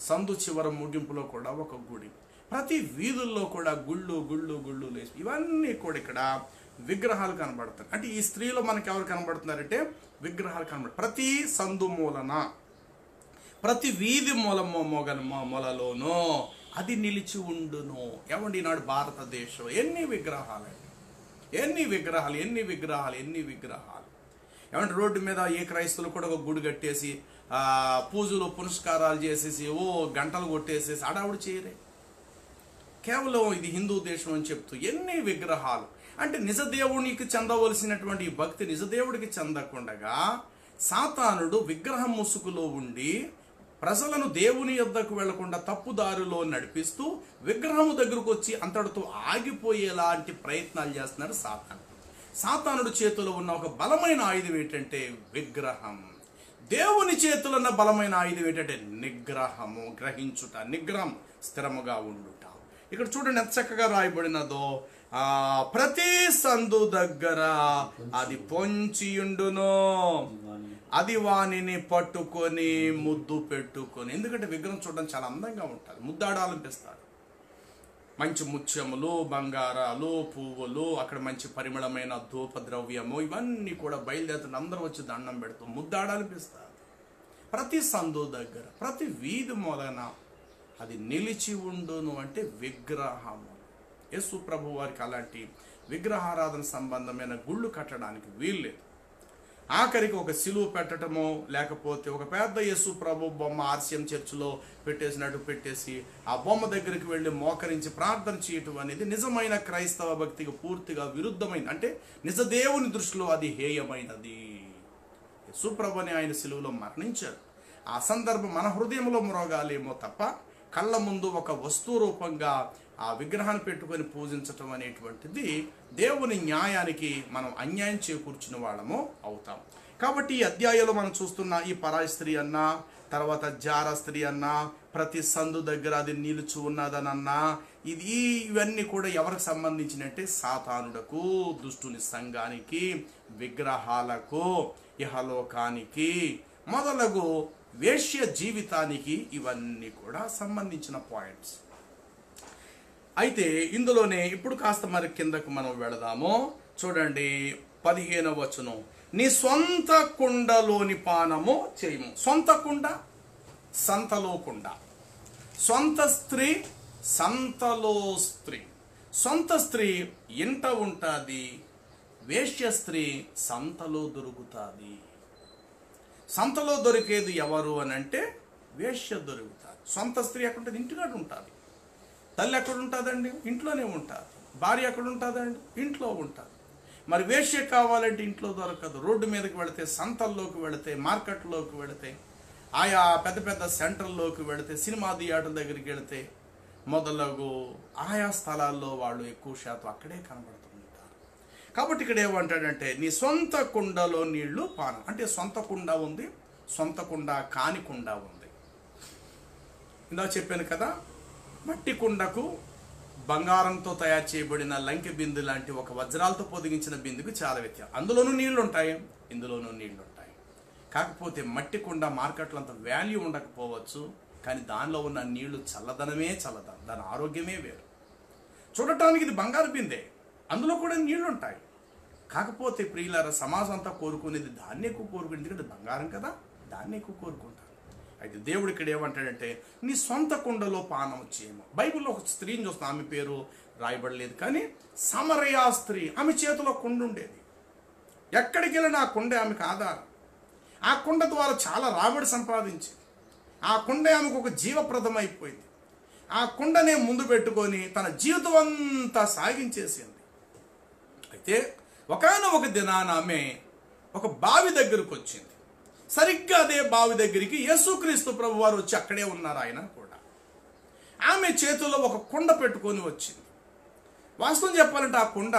సందు చివర ముగింపులో కూడా ఒక గుడి, ప్రతి వీధుల్లో కూడా గుళ్ళు గుళ్ళు గుళ్ళు లేచి ఇవన్నీ కూడా ఇక్కడ విగ్రహాలు కనబడతాయి. అంటే ఈ స్త్రీలో మనకి ఎవరు కనబడుతున్నారంటే విగ్రహాలు కనబడతాయి. ప్రతి సందు మూలన, ప్రతి వీధి మొలలోనూ అది నిలిచి ఉండును. ఏమండి, ఈనాడు భారతదేశం ఎన్ని విగ్రహాలు, ఎన్ని విగ్రహాలు, ఎన్ని విగ్రహాలు, ఎన్ని విగ్రహాలు. ఏమంటే రోడ్డు మీద ఏ క్రైస్తవులు కూడా ఒక గుడి కట్టేసి పూజలు పునస్కారాలు చేసేసి గంటలు కొట్టేసేసి అడావుడు చేయరే. కేవలం ఇది హిందూ దేశం అని చెప్తూ ఎన్ని విగ్రహాలు. అంటే నిజదేవునికి చెందవలసినటువంటి ఈ భక్తి నిజదేవుడికి చెందకుండగా సాతానుడు విగ్రహం ముసుగులో ఉండి ప్రజలను దేవుని యొద్దకు వెళ్లకుండా తప్పుదారిలో నడిపిస్తూ విగ్రహము దగ్గరకు వచ్చి అంతటితో ఆగిపోయేలాంటి ప్రయత్నాలు చేస్తున్నాడు సాతాను. సాతానుడు చేతిలో ఉన్న ఒక బలమైన ఆయుధం ఏంటంటే విగ్రహం. దేవుని చేతిలో ఉన్న బలమైన ఆయుధం ఏంటంటే నిగ్రహము, గ్రహించుట, నిగ్రహం, స్థిరముగా ఉండుట. ఇక్కడ చూడండి ఎంత చక్కగా రాయబడినదో, ప్రతి సందు దగ్గర అది పొంచియుండును, అది వానిని పట్టుకొని ముద్దు పెట్టుకొని. ఎందుకంటే విగ్రహం చూడడం చాలా అందంగా ఉంటుంది, ముద్దాడాలనిపిస్తాడు. మంచి ముత్యములు, బంగారాలు, పువ్వులు, అక్కడ మంచి పరిమళమైన ధూప ద్రవ్యము, ఇవన్నీ కూడా బయలుదేరుతున్న అందరూ వచ్చి దండం పెడుతూ ముద్దాడాలనిపిస్తారు. ప్రతి సందు దగ్గర, ప్రతి వీధి మొదన అది నిలిచి ఉండును అంటే విగ్రహము. యేసు ప్రభు వారికి అలాంటి విగ్రహారాధన సంబంధమైన గుళ్ళు కట్టడానికి వీల్లేదు. ఆఖరికి ఒక సిలువ పెట్టడమో లేకపోతే ఒక పెద్ద యేసు ప్రభు బొమ్మ ఆర్సిఎం చర్చిలో పెట్టేసినట్టు పెట్టేసి ఆ బొమ్మ దగ్గరికి వెళ్ళి మోకరించి ప్రార్థన చేయటం అనేది నిజమైన క్రైస్తవ భక్తికి పూర్తిగా విరుద్ధమైనది. అంటే నిజ దేవుని దృష్టిలో అది హేయమైనది. యేసు ప్రభుని ఆయన సిలువలో మరణించారు. ఆ సందర్భం మన హృదయంలో మ్రోగాలేమో తప్ప కళ్ళ ముందు ఒక వస్తు రూపంగా ఆ విగ్రహాన్ని పెట్టుకొని పూజించటం అనేటువంటిది దేవుని న్యాయానికి మనం అన్యాయం చేకూర్చిన వాళ్ళము అవుతాం. కాబట్టి ఈ అధ్యాయంలో మనం చూస్తున్న ఈ పరాయి స్త్రీ అన్నా, తర్వాత జార స్త్రీ అన్నా, ప్రతి సందు దగ్గర అది నిలుచు ఉన్నదనన్నా, ఇవన్నీ కూడా ఎవరికి సంబంధించినట్టే సాతానుడకు, దుష్టుని సంఘానికి, విగ్రహాలకు, ఇహలోకానికి మొదలగు వేశ్య జీవితానికి ఇవన్నీ కూడా సంబంధించిన పాయింట్స్. అయితే ఇందులోనే ఇప్పుడు కాస్త మరి కిందకు మనం వెళదాము. చూడండి 15వ వచనం, నీ సొంత కుండలోని పానము చేయము. సొంత కుండ, సంతలో కుండ. సొంత స్త్రీ, సంతలో స్త్రీ. సొంత స్త్రీ ఇంట ఉంటుంది, వేశ్య స్త్రీ సంతలో దొరుకుతుంది. సంతలో దొరికేది ఎవరు అని అంటే వేశ్య దొరుకుతుంది. సొంత స్త్రీ ఎక్కడుంటుంది? ఇంటికాడ ఉంటుంది. తల్లి ఎక్కడ ఉంటుందండి? ఇంట్లోనే ఉంటుంది. భార్య ఎక్కడ ఉంటుందండి? ఇంట్లో ఉంటుంది. మరి వేశ్య కావాలంటే ఇంట్లో దొరకదు. రోడ్డు మీదకి వెళితే, సంతల్లోకి వెళితే, మార్కెట్లోకి వెళితే, ఆయా పెద్ద పెద్ద సెంటర్లోకి వెళితే, సినిమా థియేటర్ దగ్గరికి వెళితే మొదలగు ఆయా స్థలాల్లో వాళ్ళు ఎక్కువ శాతం అక్కడే కనబడుతూ ఉంటారు. కాబట్టి ఇక్కడ ఏమంటాడంటే నీ సొంత కుండలో నీళ్లు పానం. అంటే సొంత కుండ ఉంది, సొంత కుండ కాని కుండ ఉంది. ఇందా చెప్పాను కదా, మట్టి కుండకు బంగారంతో తయారు చేయబడిన లంకె బిందు లాంటి ఒక వజ్రాలతో పొదిగించిన బిందుకు చాలా వ్యత్యాసం. అందులోనూ నీళ్లు ఉంటాయి, ఇందులోనూ నీళ్లు ఉంటాయి. కాకపోతే మట్టి కుండ మార్కెట్లో అంత వాల్యూ ఉండకపోవచ్చు, కానీ దానిలో ఉన్న నీళ్లు చల్లదనమే చల్లదనం, దాని ఆరోగ్యమే వేరు. చూడటానికి ఇది బంగారు బిందే, అందులో కూడా నీళ్లు ఉంటాయి. కాకపోతే ప్రియులారా, సమాజం అంతా కోరుకునేది దాన్ని ఎక్కువ కోరుకునేది, ఎందుకంటే బంగారం కదా, దాన్ని ఎక్కువ కోరుకుంటారు. అయితే దేవుడు ఇక్కడ ఏమంటాడంటే, నీ సొంత కుండలో పానం చేయము. బైబిల్లో ఒక స్త్రీని చూస్తాం, ఆమె పేరు రాయబడలేదు, కానీ సమరయ స్త్రీ, ఆమె చేతిలో కుండ ఉండేది. ఎక్కడికి వెళ్ళినా ఆ కుండే ఆమెకు ఆధారం. ఆ కుండ ద్వారా చాలా రాబడి సంపాదించింది. ఆ కుండ ఆమెకు ఒక జీవప్రదం అయిపోయింది. ఆ కుండనే ముందు పెట్టుకొని తన జీవితం అంతా సాగించేసింది. అయితే ఒకానొక దినాన ఆమె ఒక బావి దగ్గరకు వచ్చింది. సరిగ్గా అదే బావి దగ్గరికి యేసుక్రీస్తు ప్రభువారు వచ్చి అక్కడే ఉన్నారు. ఆయన కూడా ఆమె చేతుల్లో ఒక కుండ పెట్టుకొని వచ్చింది. వాస్తవం చెప్పాలంటే ఆ కుండ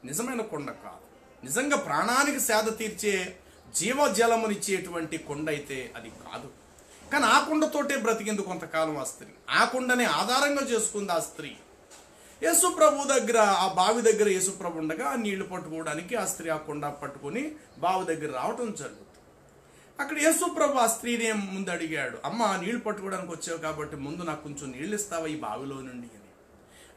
నిజమైన కుండ కాదు, నిజంగా ప్రాణానికి సేద తీర్చే జీవజలమునిచ్చేటువంటి కుండ అయితే అది కాదు. కానీ ఆ కుండతోటే బ్రతికింది కొంతకాలం ఆ స్త్రీ. ఆ కుండని ఆధారంగా చేసుకుంది ఆ స్త్రీ. యేసు ప్రభు దగ్గర, ఆ బావి దగ్గర యేసు ప్రభు ఉండగా ఆ నీళ్లు పట్టుకోవడానికి ఆ స్త్రీ ఆ కుండ పట్టుకుని బావి దగ్గర రావటం జరుగుతుంది. అక్కడ యేసు ప్రభు ఆ స్త్రీని ముందు అడిగాడు, అమ్మ నీళ్లు పట్టుకోవడానికి వచ్చావు కాబట్టి ముందు నాకు కొంచెం నీళ్ళు ఇస్తావా ఈ బావిలో నుండి అని.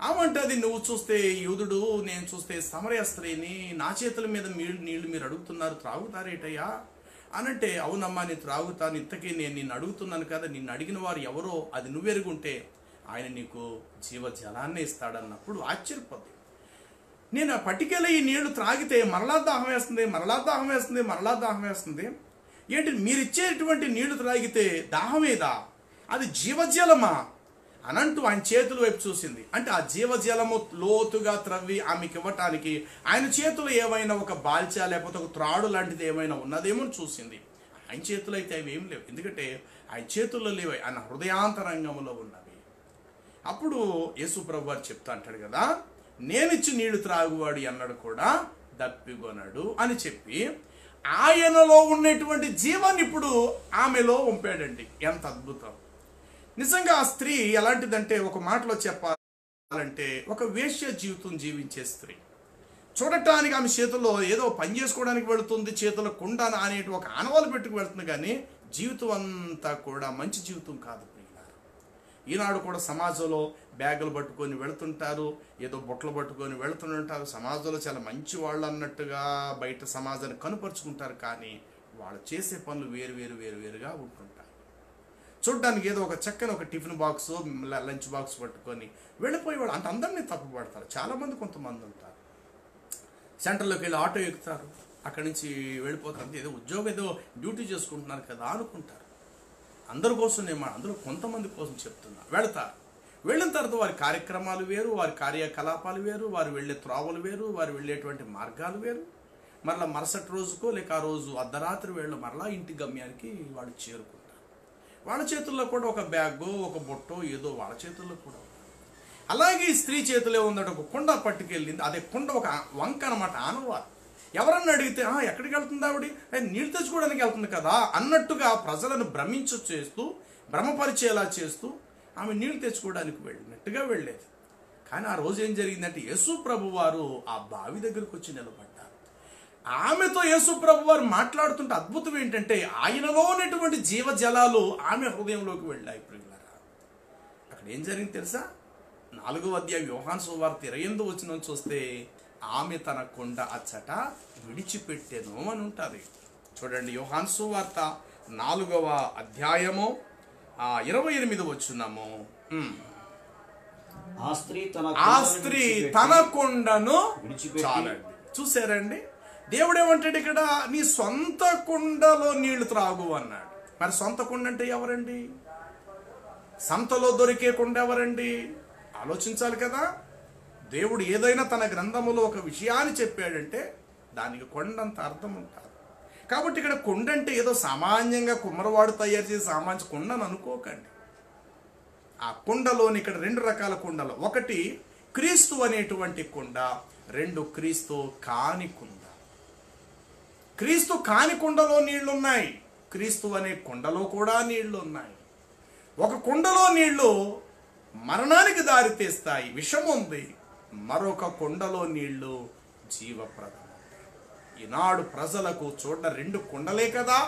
ఆమంటది, నువ్వు చూస్తే యూదుడు, నేను చూస్తే సమరయ స్త్రీని, నా చేతుల మీద నీళ్లు మీరు అడుగుతున్నారు, త్రాగుతారేటయ్యా అనంటే, అవునమ్మా నేను త్రాగుతాను, ఇంతకీ నేను నిన్ను అడుగుతున్నాను కదా, నిన్ను అడిగిన వారు ఎవరో అది నువ్వెరుగుంటే ఆయన నీకు జీవజలాన్ని ఇస్తాడన్నప్పుడు ఆశ్చర్యపోద్ది. నేను ఆ పట్టికెళ్ళి ఈ నీళ్లు త్రాగితే మరలా దాహం వేస్తుంది, మరలా దాహం వేస్తుంది, మరలా దాహం వేస్తుంది. ఏంటి మీరు ఇచ్చేటువంటి నీళ్లు త్రాగితే దాహమేదా, అది జీవజలమా అనంటూ ఆయన చేతుల వైపు చూసింది. అంటే ఆ జీవజలము లోతుగా త్రవ్వి ఆమెకి ఇవ్వటానికి ఆయన చేతులు ఏమైనా ఒక బాల్చా లేకపోతే ఒక త్రాడు లాంటిది ఏమైనా ఉన్నదేమో చూసింది. ఆయన చేతులు అయితే అవి ఏం లేవు, ఎందుకంటే ఆయన చేతుల్లో లేవు, ఆయన హృదయాంతరంగంలో ఉన్నవి. అప్పుడు యేసు ప్రభు వారు చెప్తా అంటాడు కదా, నేనిచ్చి నీళ్లు త్రాగువాడు అన్నాడు కూడా దప్పిగొనడు అని చెప్పి ఆయనలో ఉన్నటువంటి జీవాన్ని ఇప్పుడు ఆమెలో ఉంపాడండి. ఎంత అద్భుతం! నిజంగా ఆ స్త్రీ ఎలాంటిదంటే, ఒక మాటలో చెప్పాలంటే ఒక వేశ్య జీవితం జీవించే స్త్రీ. చూడటానికి ఆమె చేతుల్లో ఏదో పని చేసుకోవడానికి వెళుతుంది, చేతుల్లో కుండ అనేటి ఒక ఆనవాలు పెట్టుకు వెళుతుంది, కానీ జీవితం అంతా కూడా మంచి జీవితం కాదు. ఈనాడు కూడా సమాజంలో బ్యాగులు పట్టుకొని వెళుతుంటారు, ఏదో బొట్టలు పట్టుకొని వెళుతుంటారు. సమాజంలో చాలా మంచి వాళ్ళు అన్నట్టుగా బయట సమాజాన్ని కనుపరుచుకుంటారు, కానీ వాళ్ళు చేసే పనులు వేరుగా ఉంటుంటారు. చూడడానికి ఏదో ఒక చక్కని ఒక టిఫిన్ బాక్స్, లంచ్ బాక్స్ పట్టుకొని వెళ్ళిపోయేవాళ్ళు అంటే అందరినీ తప్పుపడతారు. చాలామంది కొంతమంది ఉంటారు, సెంటర్లోకి వెళ్ళి ఆటో ఎక్కుతారు, అక్కడి నుంచి వెళ్ళిపోతారు, ఏదో ఉద్యోగం ఏదో డ్యూటీ చేసుకుంటున్నారు కదా అనుకుంటారు. అందరి కోసం నేను అందరూ కొంతమంది కోసం చెప్తున్నా. వెళతారు, వెళ్ళిన తర్వాత వారి కార్యక్రమాలు వేరు, వారి కార్యకలాపాలు వేరు, వారు వెళ్ళే త్రోవలు వేరు, వారు వెళ్ళేటువంటి మార్గాలు వేరు. మరలా మరుసటి రోజుకో లేక ఆ రోజు అర్ధరాత్రి వేళ మరలా ఇంటి గమ్యానికి వాళ్ళు చేరుకుంటారు. వాళ్ళ చేతుల్లో కూడా ఒక బ్యాగో ఒక బొట్టో ఏదో వాళ్ళ చేతుల్లో కూడా. అలాగే ఈ స్త్రీ చేతిలో ఉందట, ఒక కుండ పట్టుకెళ్ళింది. అదే కుండ ఒక వంక అనమాట, ఆనవాలు. ఎవరన్నా అడిగితే ఎక్కడికి వెళ్తుంది ఆవిడ, నీళ్ళు తెచ్చుకోవడానికి వెళ్తుంది కదా అన్నట్టుగా ప్రజలను భ్రమపరిచేలా చేస్తూ ఆమె నీళ్లు తెచ్చుకోవడానికి వెళ్ళినట్టుగా వెళ్ళేది. కానీ ఆ రోజు ఏం జరిగిందంటే, యేసు ప్రభు వారు ఆ బావి దగ్గరకు వచ్చి నిలబడ్డారు. ఆమెతో యేసు ప్రభు వారు మాట్లాడుతుంటే అద్భుతం ఏంటంటే, ఆయనలో ఉన్నటువంటి జీవజలాలు ఆమె హృదయంలోకి వెళ్ళాయి. ప్రియులారా, అక్కడ ఏం జరిగింది తెలుసా? 4వ అధ్యాయం యోహాను సువార్త 28వ వచనం చూస్తే, ఆమె తన కుండ అచ్చట విడిచిపెట్టెను అని ఉంటుంది. చూడండి, యోహాను సువార్త 4వ అధ్యాయము 28వ వచనము. ఆ స్త్రీ తన కుండను చాలండి. చూసారండి, దేవుడేమంటాడు ఇక్కడ, నీ సొంత కుండలో నీళ్లు త్రాగు అన్నాడు. మరి సొంత కుండ అంటే ఎవరండి? సంతలో దొరికే కుండ ఎవరండి? ఆలోచించాలి కదా. దేవుడు ఏదైనా తన గ్రంథములో ఒక విషయాన్ని చెప్పాడంటే దానికి కొండంత అర్థం ఉంటుంది. కాబట్టి ఇక్కడ కొండ అంటే ఏదో సామాన్యంగా కుమ్మరవాడు తయారు చేసి సామాన్య కుండను అనుకోకండి. ఆ కుండలోని ఇక్కడ 2 రకాల కుండలు, ఒకటి క్రీస్తు అనేటువంటి కుండ, 2 క్రీస్తు కాని కుండ. క్రీస్తు కాని కుండలో నీళ్లున్నాయి, క్రీస్తు అనే కుండలో కూడా నీళ్లు ఉన్నాయి. ఒక కుండలో నీళ్లు మరణానికి దారితీస్తాయి. విషం ఉంది, మరొక కొండలో నీళ్లు జీవప్రదం. ఈనాడు ప్రజలకు చూడ 2 కొండలే కదా,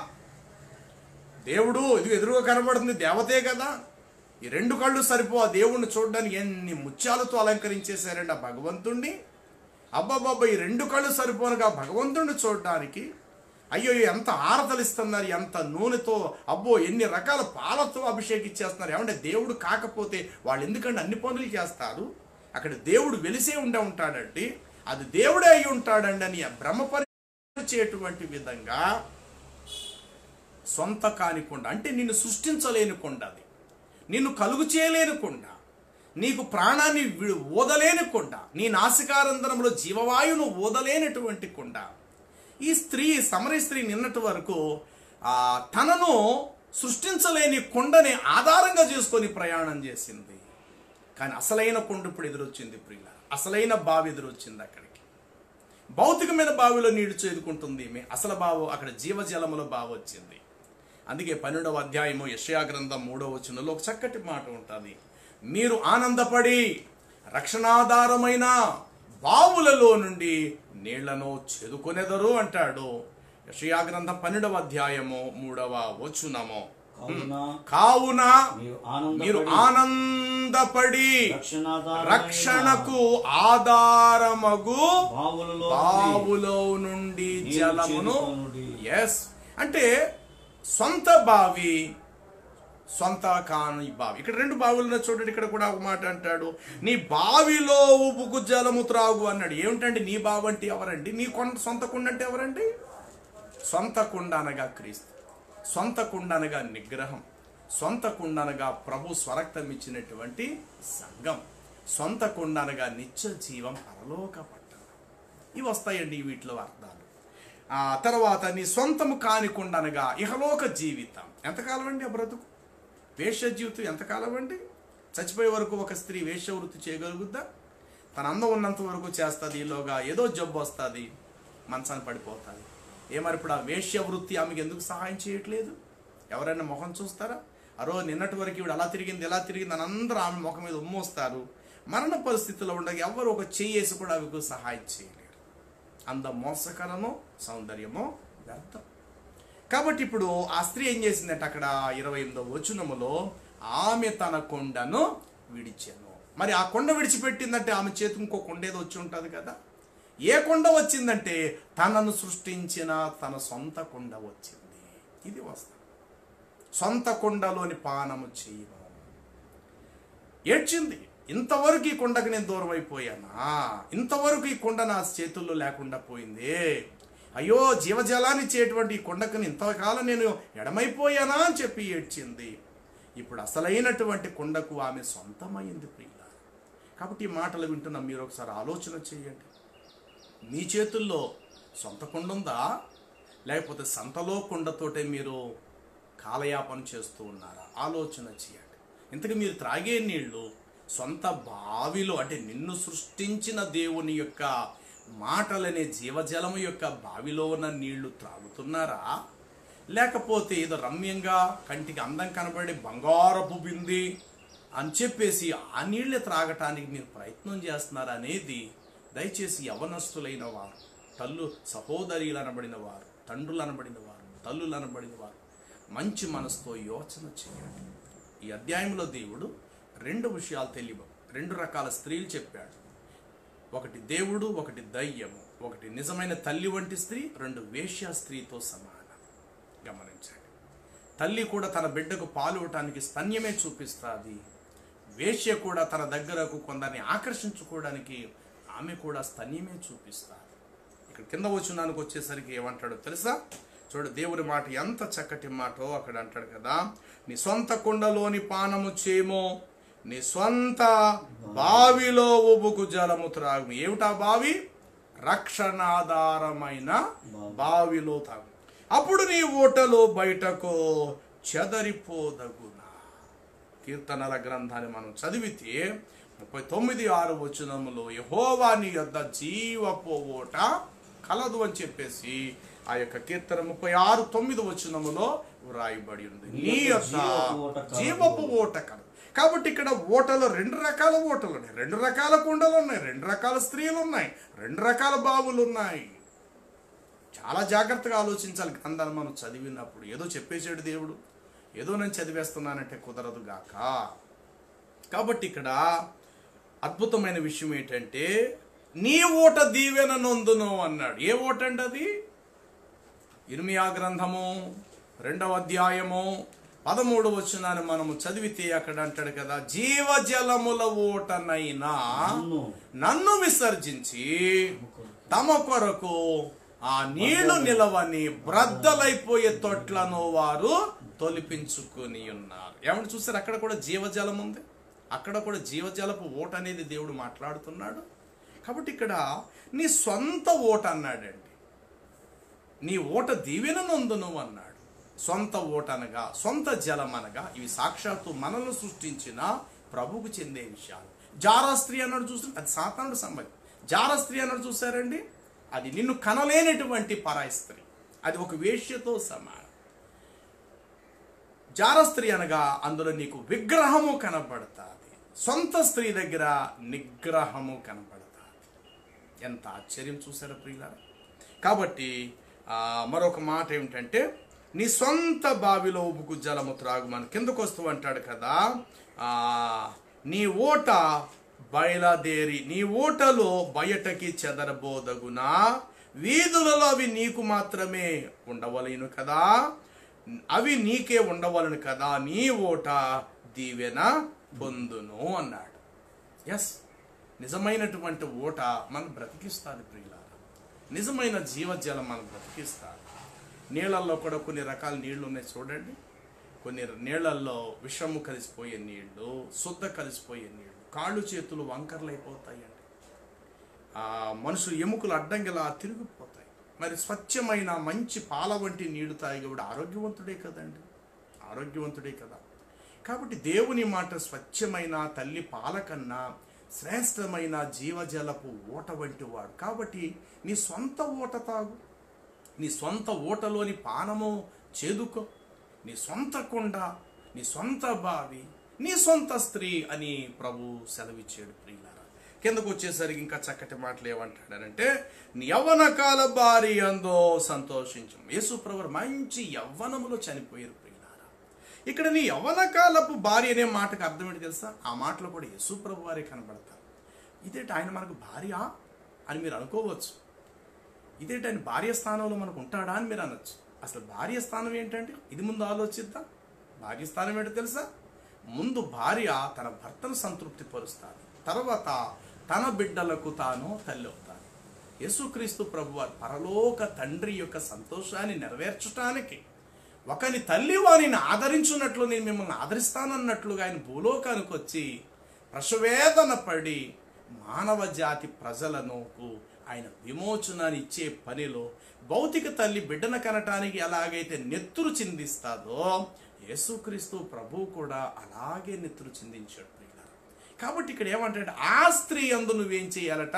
దేవుడు ఇది ఎదురుగా కనబడుతుంది దేవతే కదా, ఈ 2 కళ్ళు సరిపో ఆ దేవుణ్ణి చూడడానికి. ఎన్ని ముత్యాలతో అలంకరించేశారండి ఆ భగవంతుణ్ణి. అబ్బాబాబా, ఈ 2 కళ్ళు సరిపోనుగా భగవంతుణ్ణి చూడడానికి. అయ్యో ఎంత ఆరతలిస్తున్నారు, ఎంత నూనెతో, అబ్బో ఎన్ని రకాల పాలతో అభిషేకించేస్తున్నారు. ఏమంటే దేవుడు కాకపోతే వాళ్ళు ఎందుకంటే అన్ని పనులు చేస్తారు? అక్కడ దేవుడు వెలిసే ఉంటాడండి, అది దేవుడే అయి ఉంటాడండి అని భ్రమపరిచేటువంటి విధంగా సొంత కాని కొండ, అంటే నిన్ను సృష్టించలేని కొండ, అది నిన్ను కలుగు చేయలేని కొండ, నీకు ప్రాణాన్ని ఊదలేని కొండ, నీ నాసికారంధ్రంలో జీవవాయువును ఊదలేనటువంటి కొండ. ఈ స్త్రీ, సమరీ స్త్రీ నిన్నటి వరకు తనను సృష్టించలేని కొండని ఆధారంగా చేసుకొని ప్రయాణం చేసింది. కానీ అసలైన కొండ ఇప్పుడు ఎదురొచ్చింది ప్రియుల, అసలైన బావి ఎదురొచ్చింది. అక్కడికి భౌతికమైన బావిలో నీళ్లు చేదుకుంటుంది ఈమె, అసలు బావు అక్కడ జీవజలములో బావి వచ్చింది. అందుకే 12వ అధ్యాయము యెషయా గ్రంథం 3వ వచనంలో ఒక చక్కటి మాట ఉంటుంది. మీరు ఆనందపడి రక్షణాధారమైన బావులలో నుండి నీళ్లను చేదుకొనెదరు అంటాడు. యెషయా గ్రంథం 12వ అధ్యాయము 3వ వచనము. కావున మీరు ఆనందపడి రక్షణకు ఆధారమగు బావులో నుండి జలమును. ఎస్, అంటే సొంత బావి, సొంత కాని బావి. ఇక్కడ 2 బావులను చూడండి. ఇక్కడ కూడా ఒక మాట అంటాడు, నీ బావిలో ఉబుకు జలము త్రాగు అన్నాడు. ఏమిటండి నీ బావి అంటే ఎవరండి? నీ సొంత కుండ అంటే ఎవరండి? సొంత కుండ అనగా క్రీస్తు, సొంత కుండ అనగా నిగ్రహం, సొంత కుండ అనగా ప్రభు స్వరక్తం ఇచ్చినటువంటి సంఘం, సొంత కుండ అనగా నిత్య జీవం, పరలోక పట్టణం. ఇవి వస్తాయండి వీటిలో అర్థాలు. తర్వాత నీ సొంతము కాని కుండ అనగా ఇహలోక జీవితం. ఎంతకాలం అండి ఆ బ్రతుకు? వేశ్య జీవితం ఎంతకాలం అండి? చచ్చిపోయే వరకు ఒక స్త్రీ వేశ్య వృత్తి చేయగలుగుద్దా? తన అందం ఉన్నంత వరకు చేస్తుంది, ఈలోగా ఏదో జబ్బు వస్తుంది, మంచాన్ని పడిపోతుంది. మరి ఇప్పుడు ఆ వేశ్య వృత్తి ఆమెకి ఎందుకు సహాయం చేయట్లేదు? ఎవరైనా ముఖం చూస్తారా? నిన్నటి వరకు ఇవిడ అలా తిరిగింది ఎలా తిరిగింది అని అందరూ ఆమె ముఖం మీద ఉమ్మోస్తారు. మరణ పరిస్థితిలో ఉండగా ఎవరు ఒక చెయ్యేసి కూడా ఆమెకు సహాయం చేయలేరు. అంత మోసకరమో సౌందర్యమో వ్యర్థం. కాబట్టి ఇప్పుడు ఆ స్త్రీ ఏం చేసిందంటే అక్కడ 28వ వచనములో ఆమె తన కొండను విడిచెను. మరి ఆ కొండ విడిచిపెట్టిందంటే ఆమె చేతికి ఇంకో కొండ ఏదో వచ్చి ఉంటుంది కదా. ఏ కొండ వచ్చిందంటే తనను సృష్టించిన తన సొంత కొండ వచ్చింది. ఇది వస్తుంది. సొంత కొండలోని పానము చేయను. ఏడ్చింది, ఇంతవరకు ఈ కొండకు నేను దూరం అయిపోయానా, ఇంతవరకు ఈ కొండ నా చేతుల్లో లేకుండా పోయింది, అయ్యో జీవజలాన్ని ఇచ్చేటువంటి ఈ కొండకు ఇంతకాలం నేను ఎడమైపోయానా అని చెప్పి ఏడ్చింది. ఇప్పుడు అసలైనటువంటి కొండకు ఆమె సొంతమైంది ప్రియుల. కాబట్టి ఈ మాటలు వింటున్న మీరు ఒకసారి ఆలోచన చేయండి. మీ చేతుల్లో సొంత కొండ ఉందా, లేకపోతే సంతలో కొండతోటే మీరు కాలయాపన చేస్తూ ఉన్నారా? ఆలోచన చేయండి. ఇంతకు మీరు త్రాగే నీళ్లు సొంత బావిలో, అంటే నిన్ను సృష్టించిన దేవుని యొక్క మాటలనే జీవజలము యొక్క బావిలో ఉన్న నీళ్లు త్రాగుతున్నారా, లేకపోతే ఏదో రమ్యంగా కంటికి అందం కనబడి బంగారపు బింది అని చెప్పేసి ఆ నీళ్ళే త్రాగటానికి మీరు ప్రయత్నం చేస్తున్నారా అనేది దయచేసి యవనస్తులైన వారు, సహోదరులు అనబడిన వారు, తండ్రులు అనబడిన వారు, తల్లులు అనబడిన వారు మంచి మనసుతో యోచన చేయండి. ఈ అధ్యాయంలో దేవుడు 2 విషయాలు తెలియవు. 2 రకాల స్త్రీలు చెప్పాడు. ఒకటి దేవుడు, ఒకటి దయ్యము. ఒకటి నిజమైన తల్లి వంటి స్త్రీ, 2 వేశ్య స్త్రీతో సమానం. గమనించండి. తల్లి కూడా తన బిడ్డకు పాలు ఇవ్వటానికి స్తన్యమే చూపిస్తుంది. వేశ్య కూడా తన దగ్గరకు కొందరిని ఆకర్షించుకోవడానికి ఆమె కూడా స్తన్యమే చూపిస్తుంది. ఇక్కడ కింద వచనానికి వచ్చేసరికి ఏమంటాడో తెలుసా? చూడు దేవుని మాట ఎంత చక్కటి మాటో. అక్కడ అంటాడు కదా, నీ సొంత కుండలోని పానము చేయమో, నీ సొంత బావిలో ఉబుకు జలము త్రాగు. ఏమిటా బావి? రక్షణాధారమైన బావిలో తాగు. అప్పుడు నీ ఊటలో బయటకు చెదరిపోదగునా. కీర్తనల గ్రంథాన్ని మనం చదివితే 39:6 వచనములో యెహోవా నీ యొద్ద జీవపు ఊట కలదు అని చెప్పేసి ఆ యొక్క కీర్తన 36:9 వచనములో వ్రాయబడి ఉంది. నీ యొద్ద జీవపు ఊట కలదు. కాబట్టి ఇక్కడ ఓటలో 2 రకాల ఓటలు ఉన్నాయి, 2 రకాల కుండలు ఉన్నాయి, 2 రకాల స్త్రీలు ఉన్నాయి, 2 రకాల బావులు ఉన్నాయి. చాలా జాగ్రత్తగా ఆలోచించాలి గ్రంథాన్ని మనం చదివినప్పుడు. ఏదో చెప్పేసాడు దేవుడు, ఏదో నేను చదివేస్తున్నానంటే కుదరదు గాక. కాబట్టి ఇక్కడ అద్భుతమైన విషయం ఏంటంటే, నీ ఓట దీవెన నొందును అన్నాడు. ఏ ఓట అండి అది? ఇర్మియా గ్రంథము 2వ అధ్యాయము 13వ వచనాన్ని మనము చదివితే అక్కడ అంటాడు కదా, జీవజలముల ఓటనైనా నన్ను విసర్జించి తమ కొరకు ఆ నీళ్లు నిలవని బ్రద్దలైపోయే తొట్లను వారు తొలిపించుకుని ఉన్నారు. ఏమంటే చూసారు, అక్కడ కూడా జీవజలం ఉంది, అక్కడ కూడా జీవజలపు ఓట అనేది దేవుడు మాట్లాడుతున్నాడు. కాబట్టి ఇక్కడ నీ సొంత ఓట అన్నాడండి, నీ ఓట దీవెన నొందును అన్నాడు. సొంత ఓట అనగా, సొంత జలం అనగా ఇవి సాక్షాత్తు మనల్ని సృష్టించిన ప్రభువుకు చెందే విషయాలు. జారా స్త్రీ అన్నాడు చూసారు, అది సాతానుడు సంబంధం. జారా స్త్రీ అన్నాడు చూసారండి, అది నిన్ను కనలేనటువంటి పరాయి స్త్రీ, అది ఒక వేశ్యతో సమానం. జారా స్త్రీ అనగా అందులో నీకు విగ్రహము కనబడతాది, సొంత స్త్రీ దగ్గర నిగ్రహము కనబడతాది. ఎంత ఆశ్చర్యం చూసారా ప్రియులారా. కాబట్టి మరొక మాట ఏమిటంటే, నీ సొంత బావిలో ఉబుకు జలము త్రాగుమని కిందకు వస్తూ అంటాడు కదా, నీ ఓట బయలుదేరి నీ ఓటలో బయటకి చెదరబోదగునా, వీధులలో అవి నీకు మాత్రమే ఉండవలేను కదా, అవి నీకే ఉండవలను కదా, నీ ఓట దీవెన పొందును అన్నాడు. ఎస్, నిజమైనటువంటి ఓట మనం బ్రతికిస్తుంది ప్రియులారా. నిజమైన జీవజలం మనం బ్రతికిస్తుంది. నీళ్ళల్లో కూడా కొన్ని రకాల నీళ్లు ఉన్నాయి చూడండి. కొన్ని నీళ్లలో విషము కలిసిపోయే నీళ్లు, శుద్ధ కలిసిపోయే నీళ్లు, కాళ్ళు చేతులు వంకర్లు అయిపోతాయండి, మనుషులు ఎముకలు అడ్డంగిలా తిరిగిపోతాయి. మరి స్వచ్ఛమైన మంచి పాల వంటి నీళ్లు తాగి కూడా ఆరోగ్యవంతుడే కదండి, ఆరోగ్యవంతుడే కదా. కాబట్టి దేవుని మాట స్వచ్ఛమైన తల్లి పాల కన్నా శ్రేష్టమైన జీవజలపు ఓట వంటి వాడు. కాబట్టి నీ సొంత ఓట తాగు, నీ సొంత ఓటలోని పానము చేదుకో, నీ సొంత కొండ, నీ సొంత బావి, నీ సొంత స్త్రీ అని ప్రభు సెలవిచ్చాడు ప్రియులారా. కిందకు వచ్చేసరికి ఇంకా చక్కటి మాటలు ఏమంటాడంటే, నీ యవ్వన కాల భార్య అందో సంతోషించు. యేసు ప్రభు మంచి యవ్వనములో చనిపోయారు ప్రియులారా. ఇక్కడ నీ యవ్వన కాలపు భార్య అనే మాటకు అర్థం ఏంటి తెలుసా? ఆ మాటలో కూడా యేసు ప్రభు వారే కనబడతారు. ఇదేంటి ఆయన మనకు భార్య అని మీరు అనుకోవచ్చు, ఇదేంటి ఆయన భార్య స్థానంలో మనకు ఉంటాడా అని మీరు అనొచ్చు. అసలు భార్య స్థానం ఏంటంటే ఇది ముందు ఆలోచిద్దాం. భార్య స్థానం ఏంటో తెలుసా? ముందు భార్య తన భర్తను సంతృప్తి పరుస్తుంది, తర్వాత తన బిడ్డలకు తాను తల్లి అవుతాను. యేసుక్రీస్తు ప్రభువారు పరలోక తండ్రి యొక్క సంతోషాన్ని నెరవేర్చడానికి ఒకని తల్లి వారిని ఆదరించున్నట్లు నేను మిమ్మల్ని ఆదరిస్తానన్నట్లుగా ఆయన భూలోకానికి వచ్చి ప్రసవేదన పడి మానవ జాతి ప్రజలను ఆయన విమోచనాన్ని ఇచ్చే పనిలో భౌతిక తల్లి బిడ్డను కనటానికి ఎలాగైతే నెత్తురు చిందిస్తాదో యేసుక్రీస్తు ప్రభువు కూడా అలాగే నెత్తురు చిందించాడు. కాబట్టి ఇక్కడ ఏమంటాడు, ఆ స్త్రీ యందు నువ్వేం చేయాలట?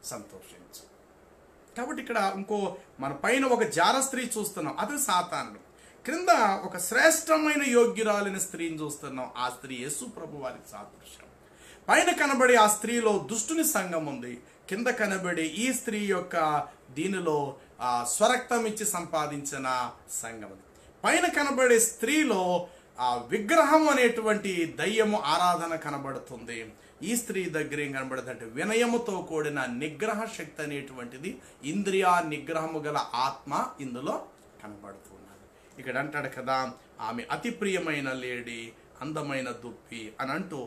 సంతోషించు. కాబట్టి ఇక్కడ ఇంకో మన పైన ఒక జార స్త్రీ చూస్తున్నాం, అది సాతానుడు. క్రింద ఒక శ్రేష్టమైన యోగ్యురాలిన స్త్రీని చూస్తున్నాం, ఆ స్త్రీ యేసు ప్రభు వారికి సాదృశ్యం. పైన కనబడే ఆ స్త్రీలో దుష్టుని సంఘం ఉంది, కింద కనబడే ఈ స్త్రీ యొక్క దీనిలో స్వరక్తం ఇచ్చి సంపాదించిన సంఘం. పైన కనబడే స్త్రీలో విగ్రహం అనేటువంటి దయ్యము ఆరాధన కనబడుతుంది. ఈ స్త్రీ దగ్గర ఏం కనబడుతుందంటే వినయముతో కూడిన నిగ్రహ శక్తి అనేటువంటిది, ఇంద్రియ నిగ్రహము గల ఆత్మ ఇందులో కనబడుతున్నది. ఇక్కడ అంటాడు కదా, ఆమె అతి ప్రియమైన లేడి, అందమైన దుప్పి అని అంటూ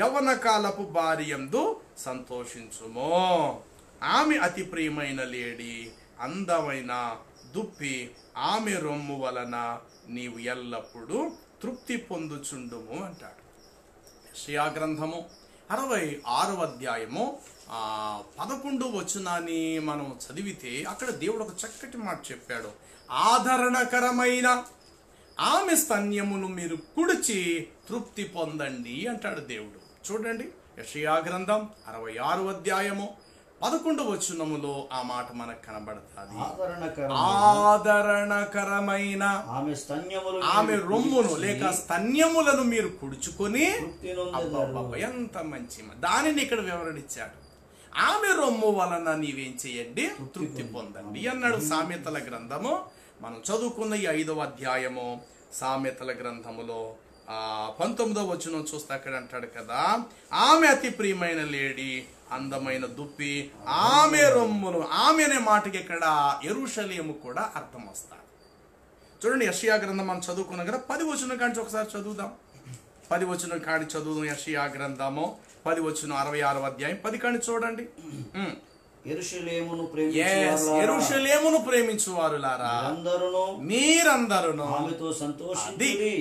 యవ్వన కాలపు భార్యందు సంతోషించుమో. ఆమె అతి ప్రియమైన లేడి, అందమైన దుప్పి, ఆమె రొమ్ము వలన నీవు ఎల్లప్పుడూ తృప్తి పొందుచుండుము అంటాడు. యెషయా గ్రంథము 66వ అధ్యాయము 11వ వచనాన్ని మనం చదివితే అక్కడ దేవుడు ఒక చక్కటి మాట చెప్పాడు. ఆదరణకరమైన ఆమె స్తన్యమును మీరు కుడిచి తృప్తి పొందండి అంటాడు దేవుడు. చూడండి, యెషయా గ్రంథం 66వ అధ్యాయము 11వ వచనములో ఆ మాట మనకు కనబడుతుంది. ఆదరణకరమైన ఆమె రొమ్మును లేక స్తన్యములను మీరు కుడుచుకొని, ఎంత మంచి దానిని ఇక్కడ వివరణ ఇచ్చాడు. ఆమె రొమ్ము వలన నీవేం చేయండి, తృప్తి పొందండి అన్నాడు. సామెతల గ్రంథము మనం చదువుకున్న ఈ 5వ అధ్యాయము సామెతల గ్రంథములో 19వ వచనం చూస్తే అక్కడ అంటాడు కదా, ఆమె అతి ప్రియమైన లేడి, అందమైన దుప్పి, ఆమె రొమ్మును. ఆమె అనే మాటకి ఇక్కడ యెరూషలేము కూడా అర్థం వస్తాడు. చూడండి, యెషయా గ్రంథం మనం చదువుకున్నాం కదా, 10 వచనం కాంచి ఒకసారి చదువుదాం. 10 వచనం కాడి చదువుదాం. యెషయా గ్రంథము 10 వచనం 66వ అధ్యాయం 10 కాడి చూడండి. యెరూషలేమును ప్రేమించువారులారా మీరందరూ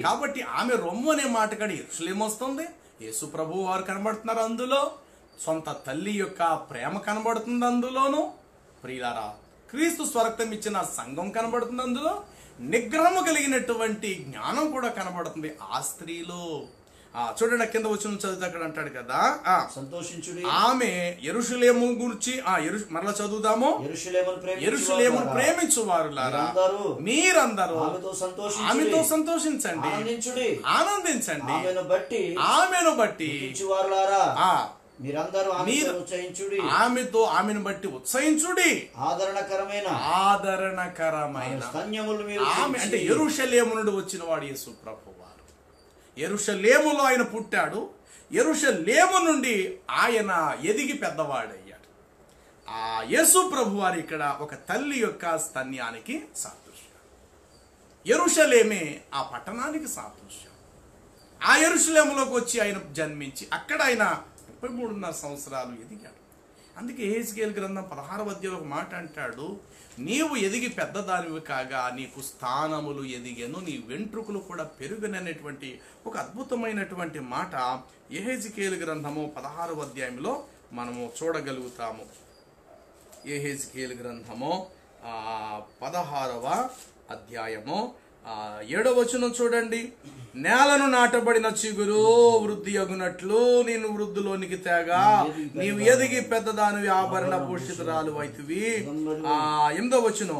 కాబట్టి ఆమె రొమ్ము అనే మాట కాడ యెరూషలేము వస్తుంది. యేసు ప్రభువు వారు కనబడుతున్నారు అందులో. సొంత తల్లి యొక్క ప్రేమ కనబడుతుంది అందులోను. ప్రియులారా, క్రీస్తు స్వరక్తం ఇచ్చిన సంఘం కనబడుతుంది అందులో. నిగ్రహము కలిగినటువంటి జ్ఞానం కూడా కనబడుతుంది ఆ స్త్రీలో. చూడండి, కింద వచ్చిన చదివితే అక్కడ అంటాడు కదా, సంతోషించుడి. ఆమె యెరూషలేము గురించి మరలా చదువుదాము. యెరూషలేమును ప్రేమించువారులారా మీరందరూ ఆమెతో సంతోషించండి, ఆనందించండి. ఆమెను బట్టి ఆమెను బట్టి ఉత్సహించుడి. ఆదరణకరమైన ఆమె అంటే యెరూషలేము నుండి వచ్చిన వాడు యేసు ప్రభువు వారు. యెరూషలేములో ఆయన పుట్టాడు. యెరూషలేము నుండి ఆయన ఎదిగి పెద్దవాడయ్యాడు. ఆ యేసు ప్రభు వారు ఇక్కడ ఒక తల్లి యొక్క స్తన్యానికి సాదృశ్యం. యెరూషలేమే ఆ పట్టణానికి సాదృశ్యం. ఆ యెరూషలేములోకి వచ్చి ఆయన జన్మించి అక్కడ ఆయన 33.5 సంవత్సరాలు ఎదిగాడు. అందుకే యెహెజ్కేలు గ్రంథం 16వ అధ్యాయంలో ఒక మాట అంటాడు, నీవు ఎదిగి పెద్దదానివి కాగా నీకు స్థానములు ఎదిగెను, నీ వెంట్రుకలు కూడా పెరుగననేటువంటి ఒక అద్భుతమైనటువంటి మాట యెహెజ్కేలు గ్రంథము 16వ అధ్యాయంలో మనము చూడగలుగుతాము. యెహెజ్కేలు గ్రంథము 16వ అధ్యాయము 7వ వచనం చూడండి. నేలను నాటబడిన చిగురు వృద్ధి అగునట్లు నేను వృద్ధిలోనికి తేగా నీవు ఎదిగి పెద్దదానివి ఆభరణ భూషితురాలు అయితివి. 8వ వచనం